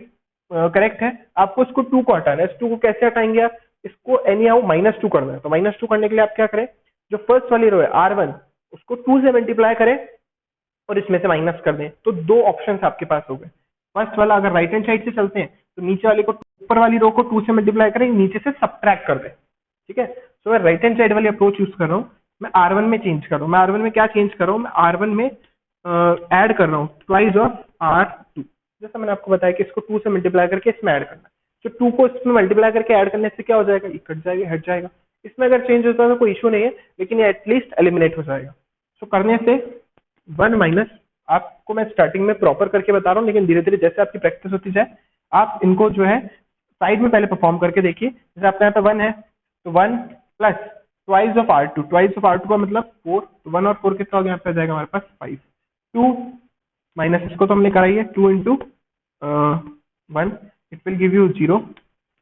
करेक्ट है, आपको इसको 2 को हटाना है। इस 2 को कैसे हटाएंगे आप, इसको एनी हाउ -2 करना है। तो -2 करने के लिए आप क्या करें, जो फर्स्ट वाली रो है R1 उसको 2 से मल्टीप्लाई करें और इसमें से माइनस कर दें, तो 2 ऑप्शंस आपके पास हो गए। फर्स्ट वाला अगर राइट हैंड साइड से चलते हैं तो नीचे वाले को, ऊपर वाली रो को 2 से मल्टीप्लाई करें, नीचे से सब्ट्रैक्ट कर दें। ठीक है, तो मैं राइट हैंड साइड वाली अप्रोच यूज कर रहा हूँ। मैं R1 में चेंज कर रहा हूँ। मैं R1 में क्या चेंज कर रहा हूँ, मैं R1 में ऐड कर रहा हूँ ट्वाइस ऑफ R2। जैसा मैंने आपको बताया कि इसको 2 से मल्टीप्लाई करके इसमें ऐड करना है। तो 2 को इसमें मल्टीप्लाई करके ऐड करने से क्या हो जाएगा, ये कट जाएगा, हट जाएगा। इसमें अगर चेंज होता है तो कोई इशू नहीं है, लेकिन ये एटलीस्ट एलिमिनेट हो जाएगा। तो करने से 1 माइनस, आपको मैं स्टार्टिंग में प्रॉपर करके बता रहा हूँ, लेकिन धीरे धीरे जैसे आपकी प्रैक्टिस होती जाए आप इनको जो है साइड में पहले परफॉर्म करके देखिए। जैसे आपके यहाँ पे 1 है तो 1 plus twice of R2, twice of R2 का मतलब 4, तो 1 और 4 कितना हो गया, यहाँ पे आ जाएगा हमारे पास 5। 2 माइनस इसको तो हमने कराई है, 2 into 1 it will give you 0,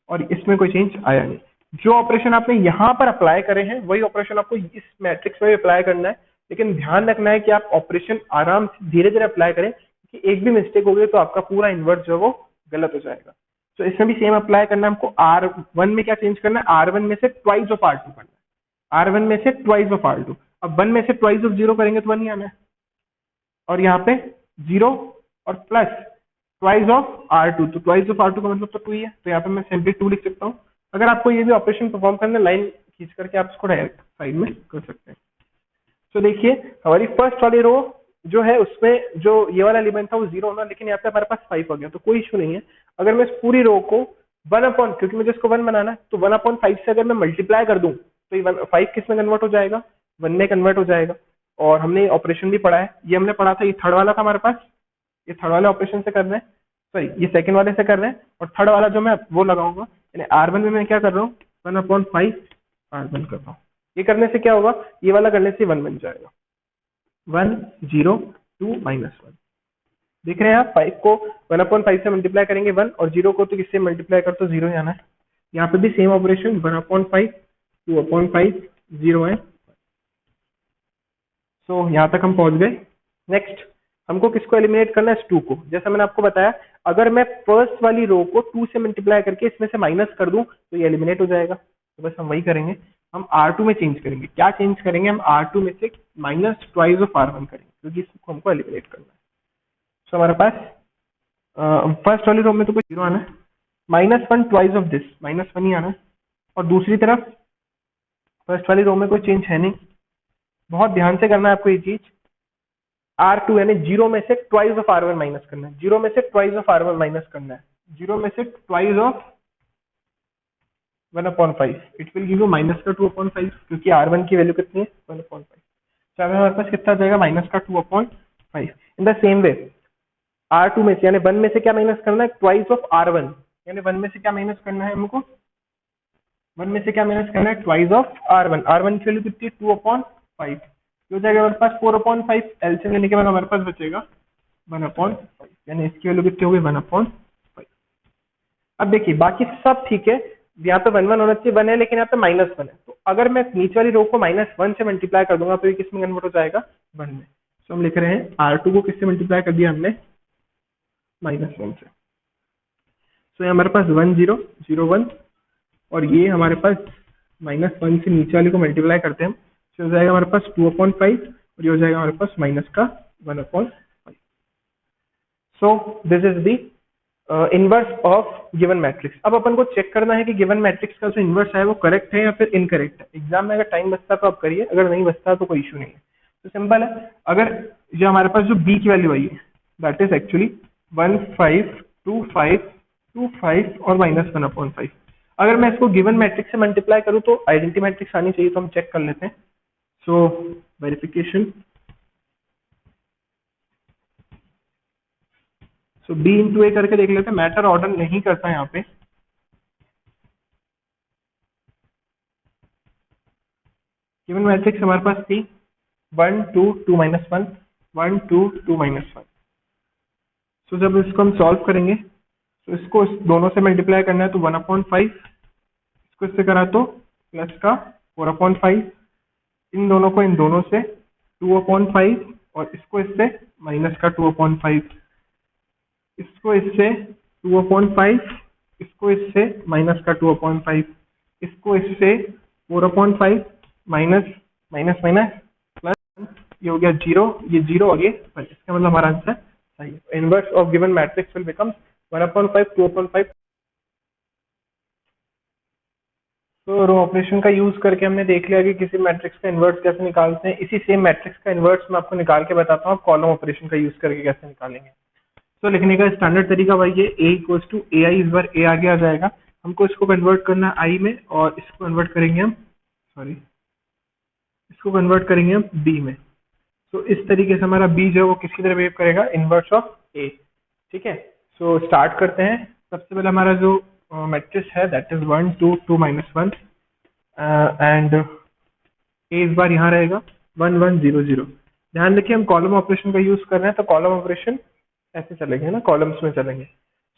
और इसमें कोई चेंज आया नहीं। जो ऑपरेशन आपने यहाँ पर अप्लाई करे हैं वही ऑपरेशन आपको इस मैट्रिक्स में भी अप्लाई करना है, लेकिन ध्यान रखना है कि आप ऑपरेशन आराम से धीरे धीरे अप्लाई करें, कि एक भी मिस्टेक हो गई तो आपका पूरा इन्वर्स जो है वो गलत हो जाएगा। तो इसमें भी सेम अप्लाई करना है हमको। R1 में क्या चेंज करना है, R1 में से ट्वाइस ऑफ R2 करना है, R1 में से ट्वाइस ऑफ R2। अब 1 में से ट्वाइस ऑफ 0 करेंगे तो 1 ही आना है, और यहाँ पे 0 और प्लस ट्वाइस ऑफ R2, तो ट्वाइस ऑफ R2 का मतलब तो 2 ही है, तो यहाँ पे मैं सिंपली 2 लिख सकता हूँ। अगर आपको ये भी ऑपरेशन परफॉर्म करना है, लाइन खींच करके आप इसको डायरेक्ट साइड में कर सकते हैं। तो देखिए हमारी फर्स्ट वाली रो जो है उसमें जो ये वाला एलिमेंट था वो 0 होना, लेकिन यहाँ पे हमारे पास 5 हो गया, तो कोई इशू नहीं है। अगर मैं इस पूरी रो को 1/, क्योंकि मुझे इसको 1 बनाना है, तो 1/5 से अगर मैं मल्टीप्लाई कर दूं तो ये 5 किस में कन्वर्ट हो जाएगा, 1 में कन्वर्ट हो जाएगा। और हमने ऑपरेशन भी पढ़ा है, ये हमने पढ़ा था, ये थर्ड वाला था हमारे पास, ये थर्ड वाले ऑपरेशन से कर रहे हैं, सॉरी ये सेकंड वाले से कर रहे हैं, और थर्ड वाला जो मैं वो लगाऊंगा, यानी R1 में मैं क्या कर रहा हूँ, 1/5 R1 कर रहा हूँ। ये करने से क्या होगा, ये वाला करने से 1 बन जाएगा, 1 0 2 -1। देख रहे हैं आप, 5 को 1/5 से मल्टीप्लाई करेंगे 1, और 0 को तो किससे मल्टीप्लाई कर तो 0 ही आना है। यहाँ पे भी सेम ऑपरेशन, 1/5 2/5 0 है। सो यहाँ तक हम पहुंच गए। नेक्स्ट हमको किसको एलिमिनेट करना है, 2 को। जैसा मैंने आपको बताया, अगर मैं फर्स्ट वाली रो को 2 से मल्टीप्लाई करके इसमें से माइनस कर दूं तो ये एलिमिनेट हो जाएगा। तो बस हम वही करेंगे, हम R2 में चेंज करेंगे। क्या चेंज करेंगे, हम R2 में से माइनस ट्वाइस ऑफ R1 करेंगे, क्योंकि इसको हमको एलिमिनेट करना है। तो हमारे पास फर्स्ट वाली रो में तो कोई 0 आना है, -1 ट्वाइस ऑफ दिस, -1 ही आना है। और दूसरी तरफ फर्स्ट वाली रो में कोई चेंज है नहीं। बहुत ध्यान से करना है आपको ये चीज, R2 यानी 0 में से ट्वाइस ऑफ R1 माइनस करना है, 0 में से ट्वाइस ऑफ R1 माइनस करना है, 0 में से twice of 1/5, it will give you minus का 2/5, क्योंकि R1 की वैल्यू कितनी है 1/5। तो हमारे पास कितना जाएगा, माइनस का 2/5। इन द सेम वे R2 में से यानी 1 में से क्या माइनस करना है, ट्वाइस ऑफ R1, यानी 1 में से क्या माइनस करना है हमको, 1 में से क्या माइनस करना है, ट्वाइस ऑफ R1। R1 की वैल्यू कितनी है 2/5, हो जाएगा हमारे पास 4/5। एलसीएम लेने के बाद हमारे पास बचेगा 1/5, यानी इसकी वैल्यू कितनी होगी 1/5। अब देखिए बाकी सब ठीक है, यहाँ पे 1 1 होना चाहिए, 1 है, लेकिन यहाँ पे -1 है। तो अगर मैं नीचे वाली रो को -1 से मल्टीप्लाई कर दूंगा तो ये किस में कन्वर्ट हो जाएगा, 1 में। तो हम लिख रहे हैं R2 को किससे मल्टीप्लाई कर दिया हमने, -1 से। तो हमारे पास 1 0 0 1, और ये हमारे पास -1 से नीचे वाले को मल्टीप्लाई करते हैं हम, तो हो जाएगा हमारे पास 2/5, और ये हो जाएगा हमारे पास माइनस का 1/5। So this is the inverse of given matrix. अब अपन को चेक करना है कि गिवन मैट्रिक्स का जो इनवर्स है वो करेक्ट है या फिर इनकरेक्ट है। एग्जाम में अगर टाइम बचता तो आप करिए, अगर नहीं बचता तो कोई इशू नहीं है। तो सिंपल है, अगर जो हमारे पास जो b की वैल्यू आई है दैट इज एक्चुअली 1 5 2 5 2 5 और -1/5। अगर मैं इसको गिवन मैट्रिक्स से मल्टीप्लाई करूं तो आइडेंटिटी मैट्रिक्स आनी चाहिए, तो हम चेक कर लेते हैं। सो वेरिफिकेशन, सो b इंटू ए करके देख लेते हैं, मैटर ऑर्डर नहीं करता यहाँ पे। गिवन मैट्रिक्स हमारे पास थी 1 2 2 -1 1 2 2 -1। सो जब इसको हम सॉल्व करेंगे तो इसको इस दोनों से मल्टीप्लाई करना है, तो 1/5, इसको इससे करा तो प्लस का 4/5, इन दोनों को इन दोनों से 2/5, और इसको इससे माइनस का 2/5, इसको इससे 2/5, इसको इससे माइनस का 2/5, इसको इससे 4/5, माइनस माइनस माइनस प्लस, ये हो गया 0, ये 0 और ये 1। इसका मतलब हमारा आंसर सही है। Inverse of given matrix will become 1/5 2/5। तो रो ऑपरेशन का यूज करके हमने देख लिया कि किसी मैट्रिक्स का इन्वर्स कैसे निकालते हैं। इसी सेम मैट्रिक्स का इन्वर्स मैं आपको निकाल के बताता हूँ, आप कॉलम ऑपरेशन का यूज करके कैसे निकालेंगे। तो लिखने का स्टैंडर्ड तरीका वही है, a इक्वल्स टू ए आई, इस बार a आगे आ जाएगा, हमको इसको कन्वर्ट करना है i में, और इसको कन्वर्ट करेंगे हम, सॉरी इसको कन्वर्ट करेंगे हम b में। तो इस तरीके से हमारा b जो है वो किसकी तरह बिहेव करेगा, इनवर्स ऑफ a। ठीक है, सो स्टार्ट करते हैं। सबसे पहले हमारा जो मैट्रिक्स है दैट इज 1 2 2 -1, एंड a इस बार यहाँ रहेगा 1 1 0 0। ध्यान रखिए हम कॉलम ऑपरेशन का यूज कर रहे हैं, तो कॉलम ऑपरेशन ऐसे चलेंगे ना, कॉलम्स में चलेंगे।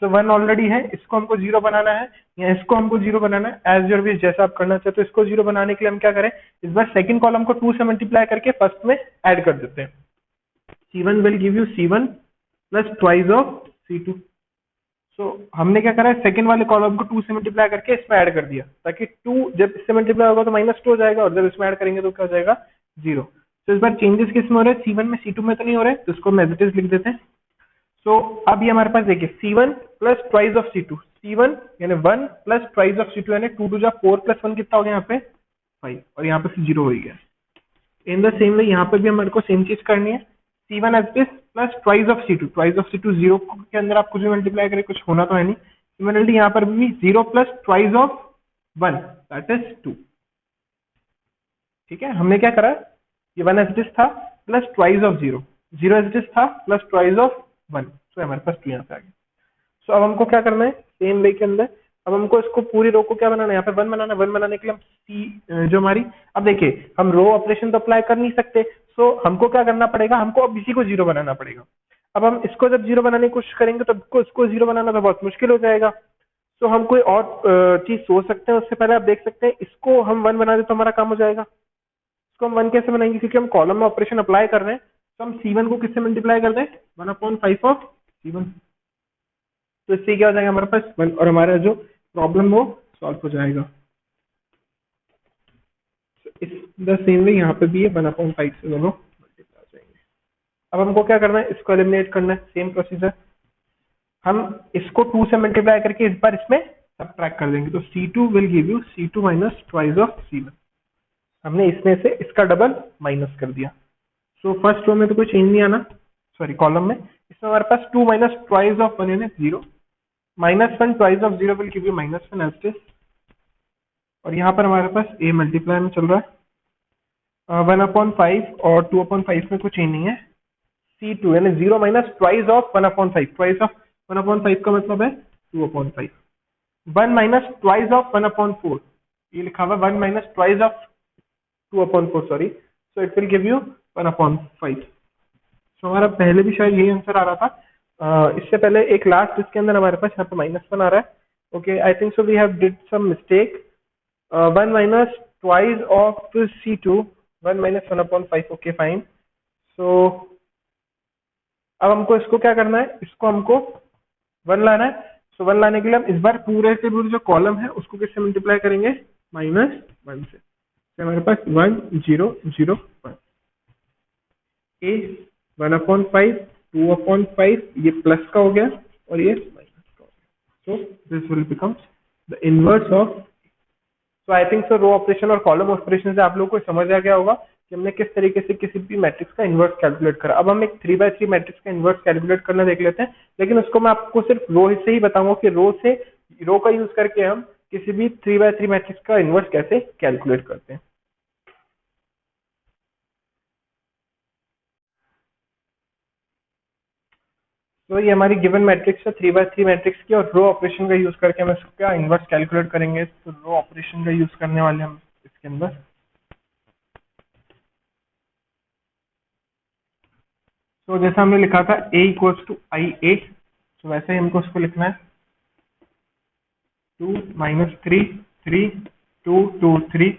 सो 1 ऑलरेडी है, इसको हमको 0 बनाना है, या इसको हमको 0 बनाना है, एज योर विश, जैसा आप करना चाहते हो। इसको 0 बनाने के लिए हम क्या करें, इस बार सेकंड कॉलम को 2 से मल्टीप्लाई करके फर्स्ट में ऐड कर देते हैं। C1 will give you C1 plus twice of C2। सो हमने क्या करा है, सेकंड वाले कॉलम को 2 से मल्टीप्लाई करके इसमें ऐड कर दिया, ताकि 2 जब इससे मल्टीप्लाई होगा तो -2 हो जाएगा, और जब इसमें ऐड करेंगे तो क्या हो जाएगा 0। तो इस बार चेंजेस किस में हो रहे हैं, C1 में, C2 में तो नहीं हो रहे, तो इसको हम एज इट इज लिख देते हैं। सो अब ये हमारे पास देखिए C1 plus twice of C2, C1 यानी 1 प्लस ट्वाइस ऑफ C2 यानी 2 2 जा 4 प्लस 1 कितना हो गया यहाँ पे 5, और यहाँ पे 0 हो गया। इन द सेम वे यहाँ पे भी हमारे को सेम चीज करनी है, C1 as it is plus twice of C2, twice of C2 0 के अंदर आप कुछ भी मल्टीप्लाई करें कुछ होना तो है नहीं, सिमिलरली यहाँ पर भी 0 plus twice of 1 that is 2। ठीक है, हमने क्या करा, ये 1 एज इट इज था plus twice of 0, 0 as it is था प्लस ट्वाइस ऑफ 1, तो हमारे पास 2 यहाँ पे आ गया। सो अब हमको क्या करना है सेम वे के अंदर, अब हमको इसको पूरी रो को क्या बनाना है, यहाँ पे 1 बनाना है। 1 बनाने के लिए हम सी जो हमारी, अब देखिए हम रो ऑपरेशन तो अप्लाई कर नहीं सकते, सो हमको क्या करना पड़ेगा, हमको अब इसी को 0 बनाना पड़ेगा। अब हम इसको जब 0 बनाने की कोशिश करेंगे तो इसको 0 बनाना तो बहुत मुश्किल हो जाएगा। तो हम कोई और चीज सोच सकते हैं, उससे पहले आप देख सकते हैं इसको हम 1 बना दे तो हमारा काम हो जाएगा। इसको हम 1 कैसे बनाएंगे, क्योंकि हम कॉलम में ऑपरेशन अप्लाई कर रहे हैं, तो हम C1 को किससे मल्टीप्लाई कर दें, 1/5 ऑफ C1। तो इससे क्या हो जाएगा हमारे पास 1, और हमारा जो प्रॉब्लम वो सॉल्व हो जाएगा। इस द सेम वे यहाँ पे भी है, 1/5 से दोनों मल्टीप्लाई हो जाएंगे। अब हमको क्या करना है, इसको एलिमिनेट करना है, सेम प्रोसीजर। हम इसको 2 से मल्टीप्लाई करके इस बार इसमें सबट्रैक्ट कर देंगे, तो C2 will give you C2 minus twice of C1। हमने इसमें से इसका डबल माइनस कर दिया। सो फर्स्ट रो में तो कोई चेंज नहीं आना, सॉरी कॉलम में, इसमें हमारे पास 2 माइनस ट्वाइस ऑफ 1 यानी 0, -1 twice of 0 will give you -1 as it is. और यहाँ पर हमारे पास a मल्टीप्लाई में चल रहा है 1/5 और 2/5 में कुछ चेंज नहीं है। C2 यानी 0 minus twice of 1/5, twice of 1/5 का मतलब है 2/5। 1 माइनस ट्वाइस ऑफ 1/4, ये लिखा हुआ 1 minus twice of 2/4 sorry, so it will give you 1/5। सो हमारा पहले भी शायद यही आंसर आ रहा था। इससे पहले एक लास्ट इसके अंदर हमारे पास यहाँ पे -1 आ रहा है। Okay, I think so we have did some mistake. 1 minus twice of C2, 1 minus 1/5, okay fine. So अब हमको इसको क्या करना है, इसको हमको 1 लाना है। सो 1 लाने के लिए हम इस बार पूरे से पूरे जो कॉलम है उसको किससे मल्टीप्लाई करेंगे, -1 से। तो हमारे पास 1 0 0 1, a 1/5 2/5, ये प्लस का हो गया और ये माइनस का हो गया। So this will become the inverse of. So I think so row operation और कॉलम ऑपरेशन से आप लोगों को समझ आ गया होगा कि हमने किस तरीके से किसी भी मैट्रिक्स का इन्वर्स कैलकुलेट करा। अब हम एक 3x3 मैट्रिक्स का इन्वर्स कैलकुलेट करना देख लेते हैं, लेकिन उसको मैं आपको सिर्फ रो से ही बताऊंगा कि रो का यूज करके हम किसी भी 3x3 मैट्रिक्स का इन्वर्स कैसे कैलकुलेट करते हैं। तो ये हमारी गिवन मैट्रिक्स है 3x3 मैट्रिक्स की, और रो ऑपरेशन का यूज करके हम इसका इन्वर्स कैलकुलेट करेंगे। तो रो ऑपरेशन का यूज करने वाले हम इसके अंदर, तो जैसा हमने लिखा था a इक्वल्स टू IA, तो वैसे ही हमको उसको लिखना है 2 -3 3 2 2 3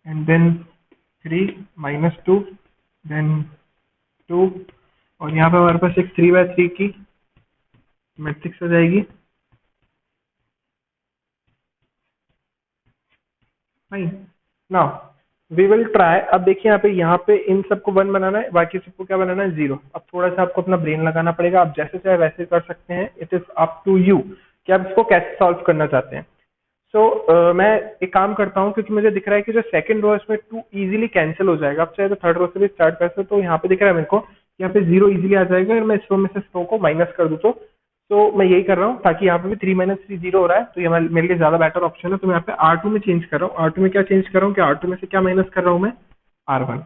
एंड देन 3 -2 देन 2, और यहाँ पे हमारे पास एक 3x3 की मैट्रिक्स आ जाएगी। Fine, now we will try. अब देखिए यहाँ पे इन सबको 1 बनाना है, बाकी सबको क्या बनाना है 0। अब थोड़ा सा आपको अपना ब्रेन लगाना पड़ेगा, आप जैसे चाहे वैसे कर सकते हैं, it is up to you कि आप इसको कैसे सॉल्व करना चाहते हैं। सो मैं एक काम करता हूँ, क्योंकि मुझे दिख रहा है कि जो सेकंड रो है इसमें 2 इजीली कैंसिल हो जाएगा। आप चाहे तो थर्ड रो से भी स्टार्ट कर सकते, तो यहाँ पे दिख रहा है मेरे को यहाँ पे 0 इजीली आ जाएगा। अगर मैं इस रो में से इस रो को माइनस कर दूं तो मैं यही कर रहा हूँ, ताकि यहाँ पे भी 3 - 3 0 हो रहा है, तो ये मेरे लिए ज्यादा बेटर ऑप्शन है। तो मैं यहाँ पे R2 में चेंज कर रहा हूँ। R2 में क्या चेंज कर रहा हूँ कि R2 में से क्या माइनस कर रहा हूँ मैं, R1।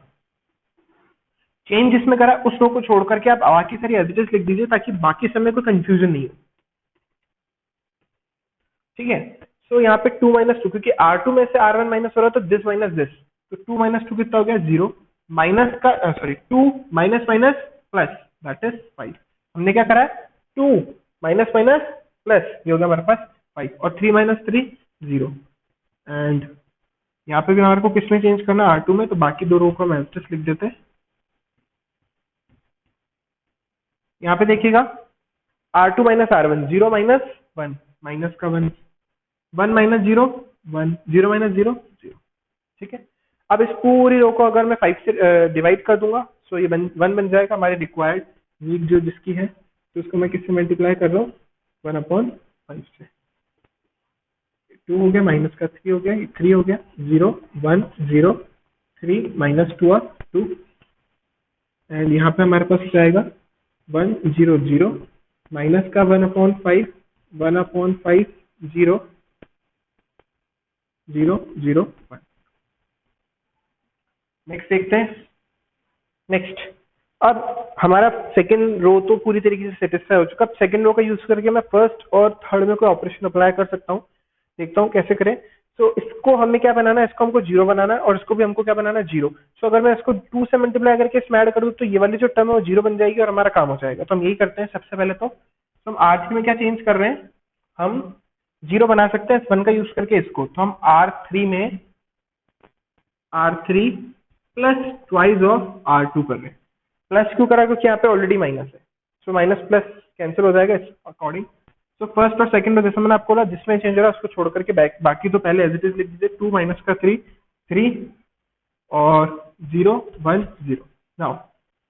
चेंज जिसमें करा उस रो को छोड़ करके आप बाकी सारी एज इट इज लिख दीजिए, ताकि बाकी समय कोई कंफ्यूजन नहीं हो। ठीक है, सो यहाँ पे 2 - 2, क्योंकि R2 में से R1 माइनस हो रहा है, तो दिस माइनस दिस, तो 2 - 2 कितना हो गया 0, माइनस का sorry 2 minus minus plus that is 5। हमने क्या करा है 2 माइनस माइनस प्लस, ये हो गया हमारे पास 5, और 3 - 3 0। एंड यहाँ पे भी हमारे को किसमें चेंज करना है, R2 में, तो बाकी दो रो को हम एज लिख देते हैं। यहाँ पे देखिएगा R2 minus R1, 0 minus 1, minus का 1, 1 माइनस 0 1, 0 माइनस 0 0। ठीक है, अब इस पूरी रो को अगर मैं 5 से डिवाइड कर दूंगा, सो ये 1 बन जाएगा हमारे रिक्वायर्ड वीक जो जिसकी है, तो उसको मैं किससे मल्टीप्लाई कर रहा हूँ 1/5 से। 2 हो गया, माइनस का 3 हो गया, 3 हो गया, 0 1 0 3 -2 और 2, एंड यहाँ पे हमारे पास जाएगा 1 0 0, माइनस का 1/5 1/5 0 0 0 1। नेक्स्ट देखते हैं। नेक्स्ट, अब हमारा सेकंड रो तो पूरी तरीके से सेटिस्फाई हो चुका। अब सेकंड रो का यूज करके मैं फर्स्ट और थर्ड में कोई ऑपरेशन अप्लाई कर सकता हूँ। देखता हूँ कैसे करें। तो इसको हमें क्या बनाना है, इसको हमको जीरो बनाना है और इसको भी हमको क्या बनाना है, जीरो। सो अगर मैं इसको 2 से मल्टीप्लाई करके इसमें ऐड करूँ तो ये वाली जो टर्म है वो जीरो बन जाएगी और हमारा काम हो जाएगा। तो हम यही करते हैं सबसे पहले। तो हम R3 में क्या चेंज कर रहे हैं, हम जीरो बना सकते हैं इस वन का यूज करके इसको। तो हम R3 plus twice of R2 कर रहे हैं। प्लस क्यों करा, क्योंकि यहाँ पे ऑलरेडी माइनस है। सो माइनस प्लस कैंसिल हो जाएगा इस अकॉर्डिंग। तो फर्स्ट और सेकंड में जैसे मैंने आपको बोला जिसमें चेंज हो रहा है उसको छोड़ करके बाकी तो पहले एज इट इज लिख दीजिए। 2 माइनस का 3 3 और 0 1 0। Now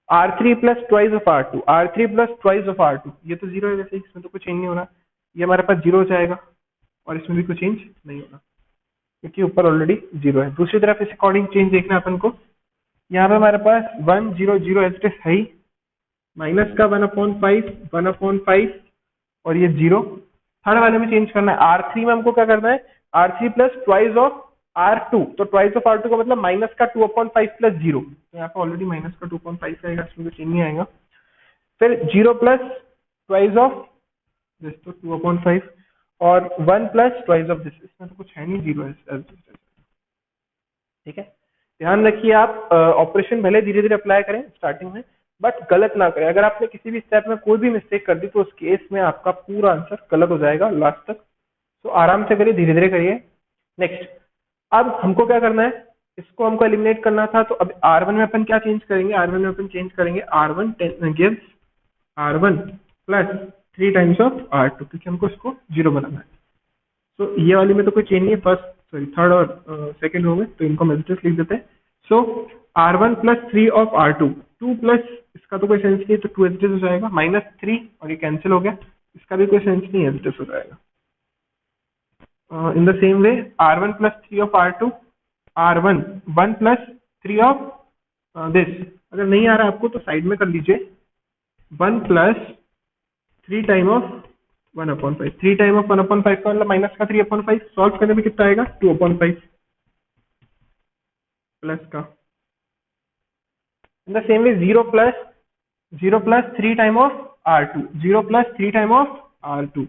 R3 plus twice of R2, R3 plus twice of R2, ये तो जीरो है वैसे ही, इसमें तो कुछ चेंज नहीं होना। ये हमारे पास जीरो हो जाएगा और इसमें भी कुछ चेंज नहीं होना क्योंकि ऊपर ऑलरेडी जीरो है। दूसरी तरफ इस अकॉर्डिंग चेंज देखना है अपन को। यहाँ पे हमारे पास 1 0 0 एज इट इज है ही, माइनस का 1/5 और ये जीरो। थर्ड वाले में चेंज करना है। R3 में हमको क्या करना है, R3 plus twice of R2। तो ट्वाइस ऑफ R2 का मतलब माइनस का 2/5 प्लस जीरो। तो यहाँ पे ऑलरेडी माइनस का 2/5 आएगा, इसमें तो चेंज नहीं आएगा। फिर zero plus twice of this, तो 2/5 और 1 प्लस ट्वाइस ऑफ दिस, इसमें तो कुछ है नहीं, जीरो है। ठीक है, ध्यान रखिए आप ऑपरेशन भले धीरे धीरे अप्लाई करें स्टार्टिंग में, बट गलत ना करें। अगर आपने किसी भी स्टेप में कोई भी मिस्टेक कर दी तो उस केस में आपका पूरा आंसर गलत हो जाएगा लास्ट तक। तो आराम से करिए, धीरे धीरे करिए। नेक्स्ट, अब हमको क्या करना है, इसको हमको एलिमिनेट करना था। तो अब R1 में अपन क्या चेंज करेंगे, R1 में अपन चेंज करेंगे R1 gives R1 plus 3 times of R2, क्योंकि हमको इसको जीरो बनाना है। तो ये वाली में तो कोई चेंज नहीं है, थर्ड और सेकंड रो में, तो इनको हम एज लिख देते हैं। सो R1 plus 3 of R2, 2 plus इसका तो कोई सेंस नहीं है तो 2 एज हो जाएगा, माइनस 3 और ये कैंसिल हो गया, इसका भी कोई सेंस नहीं है, एज हो जाएगा। इन the same way R1 plus 3 of R2, R1 1 plus 3 of this. अगर नहीं आ रहा आपको तो साइड में कर लीजिए, 1 plus 3 time of 1/5। 3 time of 1/5 का मतलब माइनस का 3/5। सॉल्व करने में कितना आएगा, 2/5 प्लस का। इन the same way 0 plus 3 time of R2, 0 plus 3 time of R2,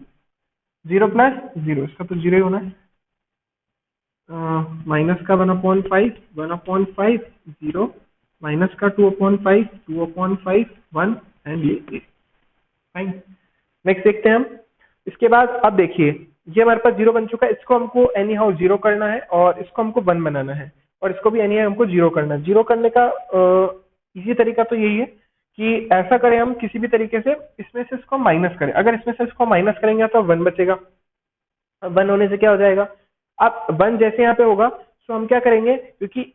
0 plus 0, इसका तो जीरो ही होना है। माइनस का 1/5 0, माइनस का 2/5 1 एंड ये फाइन। नेक्स्ट देखते हैं हम। इसके बाद अब देखिए ये हमारे पास जीरो बन चुका है, इसको हमको एनी हाउ जीरो करना है और इसको हमको 1 बनाना है और इसको भी एनी हाउ हमको जीरो करना है। जीरो करने का इजी तरीका तो यही है कि ऐसा करें हम किसी भी तरीके से, इसमें से इसको माइनस करें। अगर इसमें से इसको माइनस करेंगे तो 1 बचेगा। अब 1 होने से क्या हो जाएगा, अब 1 जैसे यहाँ पे होगा तो हम क्या करेंगे, क्योंकि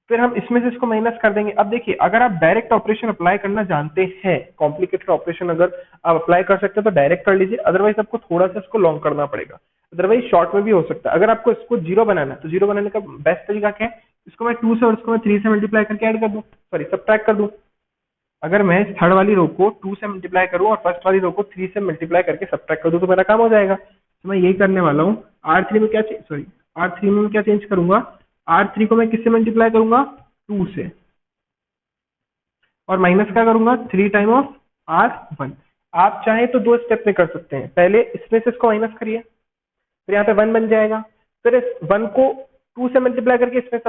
फिर हम इसमें से इसको माइनस कर देंगे। अब देखिए अगर आप डायरेक्ट ऑपरेशन अप्लाई करना जानते हैं, कॉम्प्लिकेटेड ऑपरेशन अगर आप अप्लाई कर सकते हैं तो डायरेक्ट कर लीजिए, अदरवाइज आपको थोड़ा सा इसको लॉन्ग करना पड़ेगा, अदरवाइज शॉर्ट में भी हो सकता है। अगर आपको इसको जीरो बनाना है तो जीरो बनाने का बेस्ट तरीका क्या है, इसको मैं 2 से और इसको मैं 3 से मल्टीप्लाई करके ऐड कर दूं, सॉरी सब्ट्रैक्ट कर दूं। अगर मैं थर्ड वाली रो को 2 से मल्टीप्लाई करूं और फर्स्ट वाली रो को 3 से मल्टीप्लाई करके सब्ट्रैक्ट कर दूं तो मेरा काम हो जाएगा। तो मैं यही करने वाला हूँ। R3 में क्या R3 में क्या चेंज करूंगा, R3 को मैं किससे मल्टीप्लाई करूंगा, 2 से, और माइनस क्या करूंगा, 3 टाइम ऑफ R1। आप चाहे तो 2 स्टेप में कर सकते हैं, पहले इसमें से इसको माइनस करिए, फिर यहाँ पे 1 बन जाएगा, फिर इस 1 को 2 से मल्टीप्लाई करके इसमें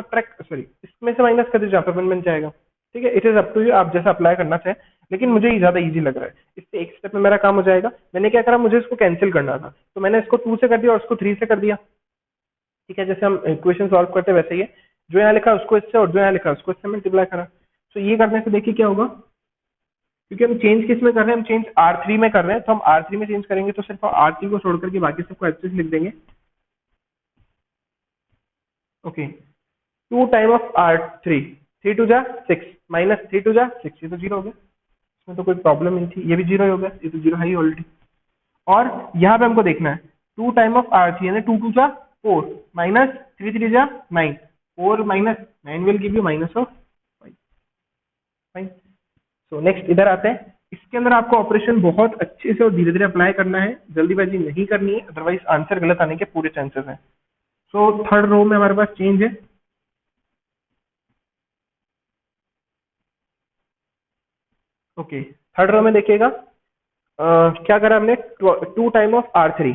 इसमें से माइनस कर दीजिए, यहाँ पे 1 बन जाएगा। ठीक है, it is up to you, आप जैसा अप्लाई करना चाहें, लेकिन मुझे ये ज्यादा इजी लग रहा है, इससे एक स्टेप में मेरा काम हो जाएगा। मैंने क्या करा, मुझे इसको कैंसिल करना था तो मैंने इसको 2 से कर दिया और इसको 3 से कर दिया। ठीक है, जैसे हम इक्वेशन सॉल्व करते हैं वैसे ही है, जो यहाँ लिखा उसको इससे और जो यहाँ लिखा उसको इससे मल्टीप्लाई करा। तो ये करने से देखिए क्या होगा, क्योंकि हम चेंज किस में कर रहे हैं, हम चेंज R3 में कर रहे हैं, तो हम R3 में चेंज करेंगे तो सिर्फ R3 को छोड़ करके बाकी सबको ऐसे लिख देंगे। ओके, 2 टाइम ऑफ R3, 3 2 जा 6 माइनस 3 2 जा 6, ये तो जीरो हो गया, इसमें तो कोई प्रॉब्लम नहीं थी, ये भी जीरो हो गया, ये तो जीरो है ही ऑलरेडी। और यहाँ पे हमको देखना है 2 टाइम ऑफ R3 यानी 2 2 जा 4 माइनस 3 3 जा 9, 4 minus 9 will give you minus of 5। Fine. So next इधर आते हैं, इसके अंदर आपको ऑपरेशन बहुत अच्छे से और धीरे धीरे अप्लाई करना है, जल्दीबाजी नहीं करनी है, अदरवाइज आंसर गलत आने के पूरे चांसेस हैं। सो थर्ड रो में हमारे पास चेंज है। ओके, थर्ड रो में देखिएगा क्या करा हमने, 2 time of R3,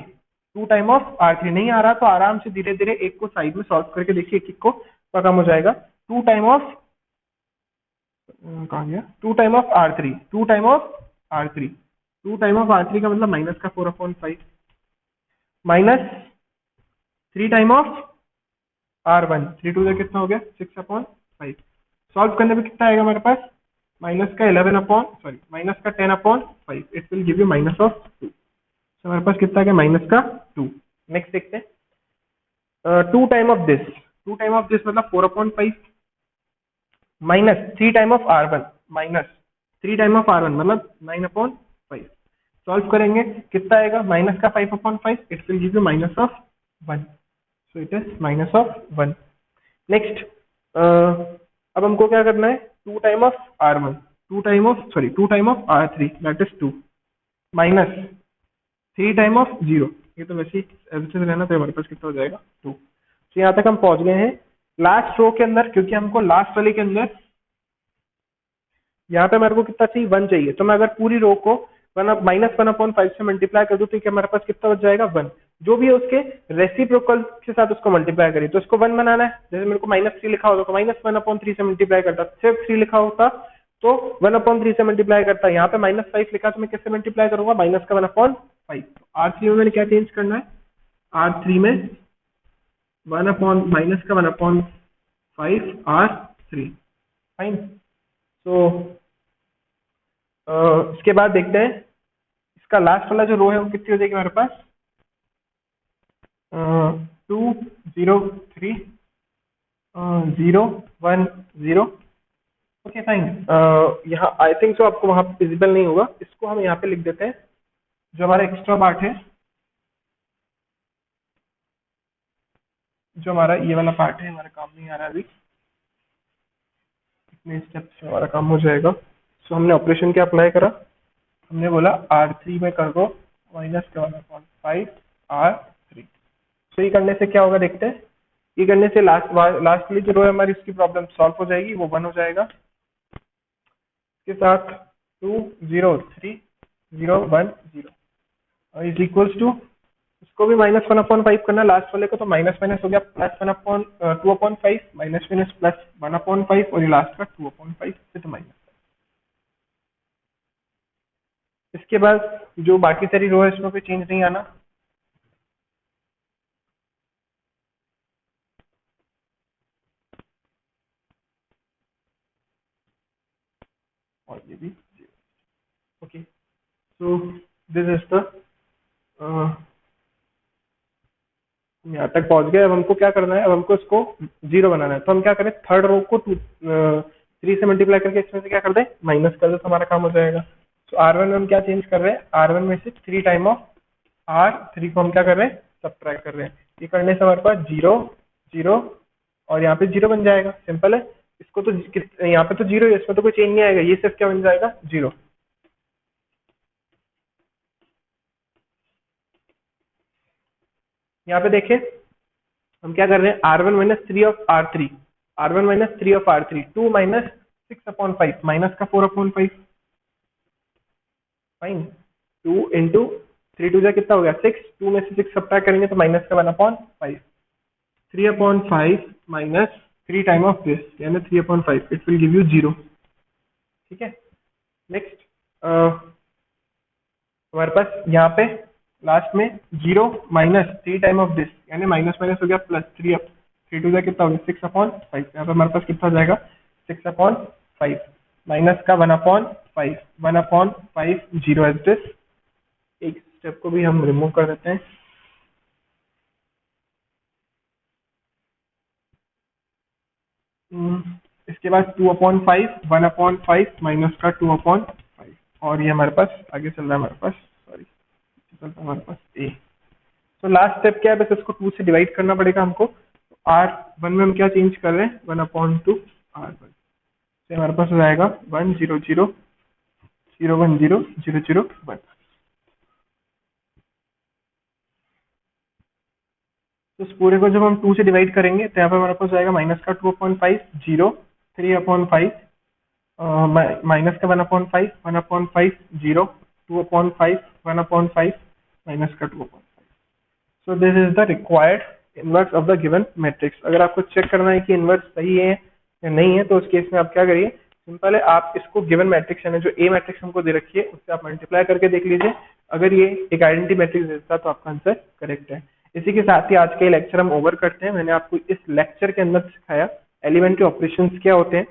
2 time of R3 नहीं आ रहा तो आराम से धीरे धीरे एक को साइड में सॉल्व करके देखिए, एक एक को तो कम हो जाएगा। 2 time of 2 time of R3, 2 time of R3 का मतलब माइनस का 4/5 माइनस 3 टाइम ऑफ R1, 3 2 कितना हो गया 6/5। सॉल्व करने पे कितना आएगा हमारे पास, माइनस का 10/5, इट विल गिव यू -2। तो हमारे पास कितना आ गया -2। नेक्स्ट देखते हैं 2 टाइम ऑफ दिस मतलब 4/5 माइनस 3 टाइम ऑफ R1 मतलब 9/5। सॉल्व करेंगे कितना आएगा, माइनस का 5/5, it will give you -1, so it is -1। Next अब हमको क्या करना है, 2 time of R1, 2 time of R3 that is 2 minus 3 time of 0, ये तो वैसे ही ऐसे रहना, तो हमारे पास कितना हो जाएगा 2। तो यहाँ तक हम पहुंच गए हैं लास्ट रो के अंदर, क्योंकि हमको लास्ट वाले के अंदर यहाँ पे मेरे को कितना चाहिए 1 चाहिए, तो मैं अगर पूरी रो को -1/5 से मल्टीप्लाई कर दूं तो क्या हमारे पास कितना बच जाएगा 1। जो भी है उसके रेसिप्रोकल के साथ उसको मल्टीप्लाई करिए, तो इसको 1 बनाना है। जैसे मेरे को -3 लिखा होता तो -1/3 से मल्टीप्लाई करता, सिर्फ 3 लिखा होता तो 1/3 से मल्टीप्लाई करता। यहाँ पे -5 लिखा तो मैं किससे मल्टीप्लाई करूंगा, माइनस का 1/5। R3 में मैंने क्या चेंज करना है, R3 में माइनस का 1/5 R3, फाइन। तो इसके बाद देखते हैं इसका लास्ट वाला जो रो है वो कितनी हो जाएगी हमारे पास, 2 0 3 0 1 0। ओके फाइन, यहाँ आई थिंक सो आपको वहां विजिबल नहीं होगा, इसको हम यहाँ पे लिख देते हैं। जो हमारा एक्स्ट्रा पार्ट है, जो हमारा ये वाला पार्ट है, हमारा काम नहीं आ रहा अभी, इतने स्टेप से हमारा काम हो जाएगा। सो हमने ऑपरेशन क्या अप्लाई करा, हमने बोला R3 में कर दो माइनस का 1/5 R3। तो ये करने से क्या होगा देखते हैं, ये करने से लास्ट वाली जो रो है हमारी, उसकी प्रॉब्लम सॉल्व हो जाएगी, वो 1 हो जाएगा। इसके साथ 2 0 3 0 1 0 इज इक्वल्स टू, इसको भी -1/5 करना लास्ट वाले को, तो माइनस माइनस हो गया +2/5 माइनस माइनस +1/5 और ये लास्ट का 2/5 फिर माइनस। इसके बाद जो बाकी सारी रो है इसमें कोई चेंज नहीं आना। और ये भी okay, so this is the, यहाँ तक पहुंच गए। अब हमको क्या करना है, अब हमको इसको 0 बनाना है, तो हम क्या करें, थर्ड रो को 3 से मल्टीप्लाई करके इसमें से क्या कर दें, माइनस कर दे, तो हमारा काम हो जाएगा। तो R1 में हम क्या चेंज कर रहे हैं, R1 में से 3 टाइम ऑफ R3 को हम क्या कर रहे हैं, सब्ट्रैक्ट कर रहे हैं। ये करने से हमारे पास 0 0 और यहाँ पे 0 बन जाएगा, सिंपल है। इसको तो यहाँ पे तो 0 है, इसमें तो कोई चेंज नहीं आएगा, ये सिर्फ क्या बन जाएगा 0। यहाँ पे देखें हम क्या कर रहे हैं, R1 minus 3 of R3 2 minus 6/5 minus का 4/5, फाइन। 2 इंटू 3 2 कितना हो गया 6, 2 में से 6 सब्ट्रैक्ट करेंगे तो माइनस का 1/5, 3/5 माइनस 3 टाइम ऑफ दिस यानी 3/5, इट विल गिव यू 0। ठीक है, नेक्स्ट हमारे पास यहाँ पे लास्ट में 0 माइनस 3 टाइम ऑफ दिस यानी माइनस माइनस हो गया प्लस 3 3 2 कितना हो गया 6/5, यहाँ पे हमारे पास कितना हो जाएगा 6/5 माइनस का 1/5 1/5 0 एज दिस। एक स्टेप को भी हम रिमूव कर देते हैं। इसके बाद 2/5 1/5 माइनस का 2/5 और ये हमारे पास आगे चल रहा है, हमारे पास सॉरी चलता है हमारे पास a। तो लास्ट स्टेप क्या है, बस इसको 2 से डिवाइड करना पड़ेगा हमको। तो R1 में हम क्या चेंज कर रहे हैं 1/2 R1 से हमारे पास हो जाएगा 1 0 0 0 1 0 0 0 1। तो इस पूरे को जब हम 2 से डिवाइड करेंगे तो यहाँ पे हमारे पास आएगा माइनस का 2/5 0 3/5 माइनस का 1/5 1/5 0 2/5 1/5 माइनस का 2/5। So this is the required inverse of the given matrix. अगर आपको चेक करना है कि इनवर्स सही है या नहीं है तो उस केस में आप क्या करिए, सिंपल है, आप इसको गिवन मैट्रिक्स यानी जो ए मैट्रिक्स हमको दे रखी है उससे आप मल्टीप्लाई करके देख लीजिए। अगर ये एक आइडेंटिटी मैट्रिक्स देता है तो आपका आंसर करेक्ट है। इसी के साथ ही आज का लेक्चर हम ओवर करते हैं। मैंने आपको इस लेक्चर के अंदर सिखाया एलिमेंट्री ऑपरेशंस क्या होते हैं,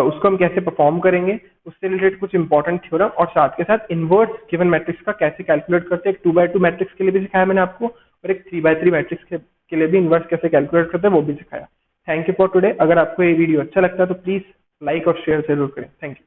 उसको हम कैसे परफॉर्म करेंगे, उससे रिलेटेड कुछ इंपॉर्टेंट थ्योरम, और साथ के साथ इनवर्स गिवन मैट्रिक्स का कैसे कैलकुलेट करते हैं। एक 2x2 मैट्रिक्स के लिए भी सिखाया मैंने आपको, और एक 3x3 मैट्रिक्स के लिए भी इनवर्स कैसे कैलकुलेट करते हैं वो भी सिखाया। Thank you for today. अगर आपको ये वीडियो अच्छा लगता है तो प्लीज लाइक और शेयर जरूर करें। Thank you.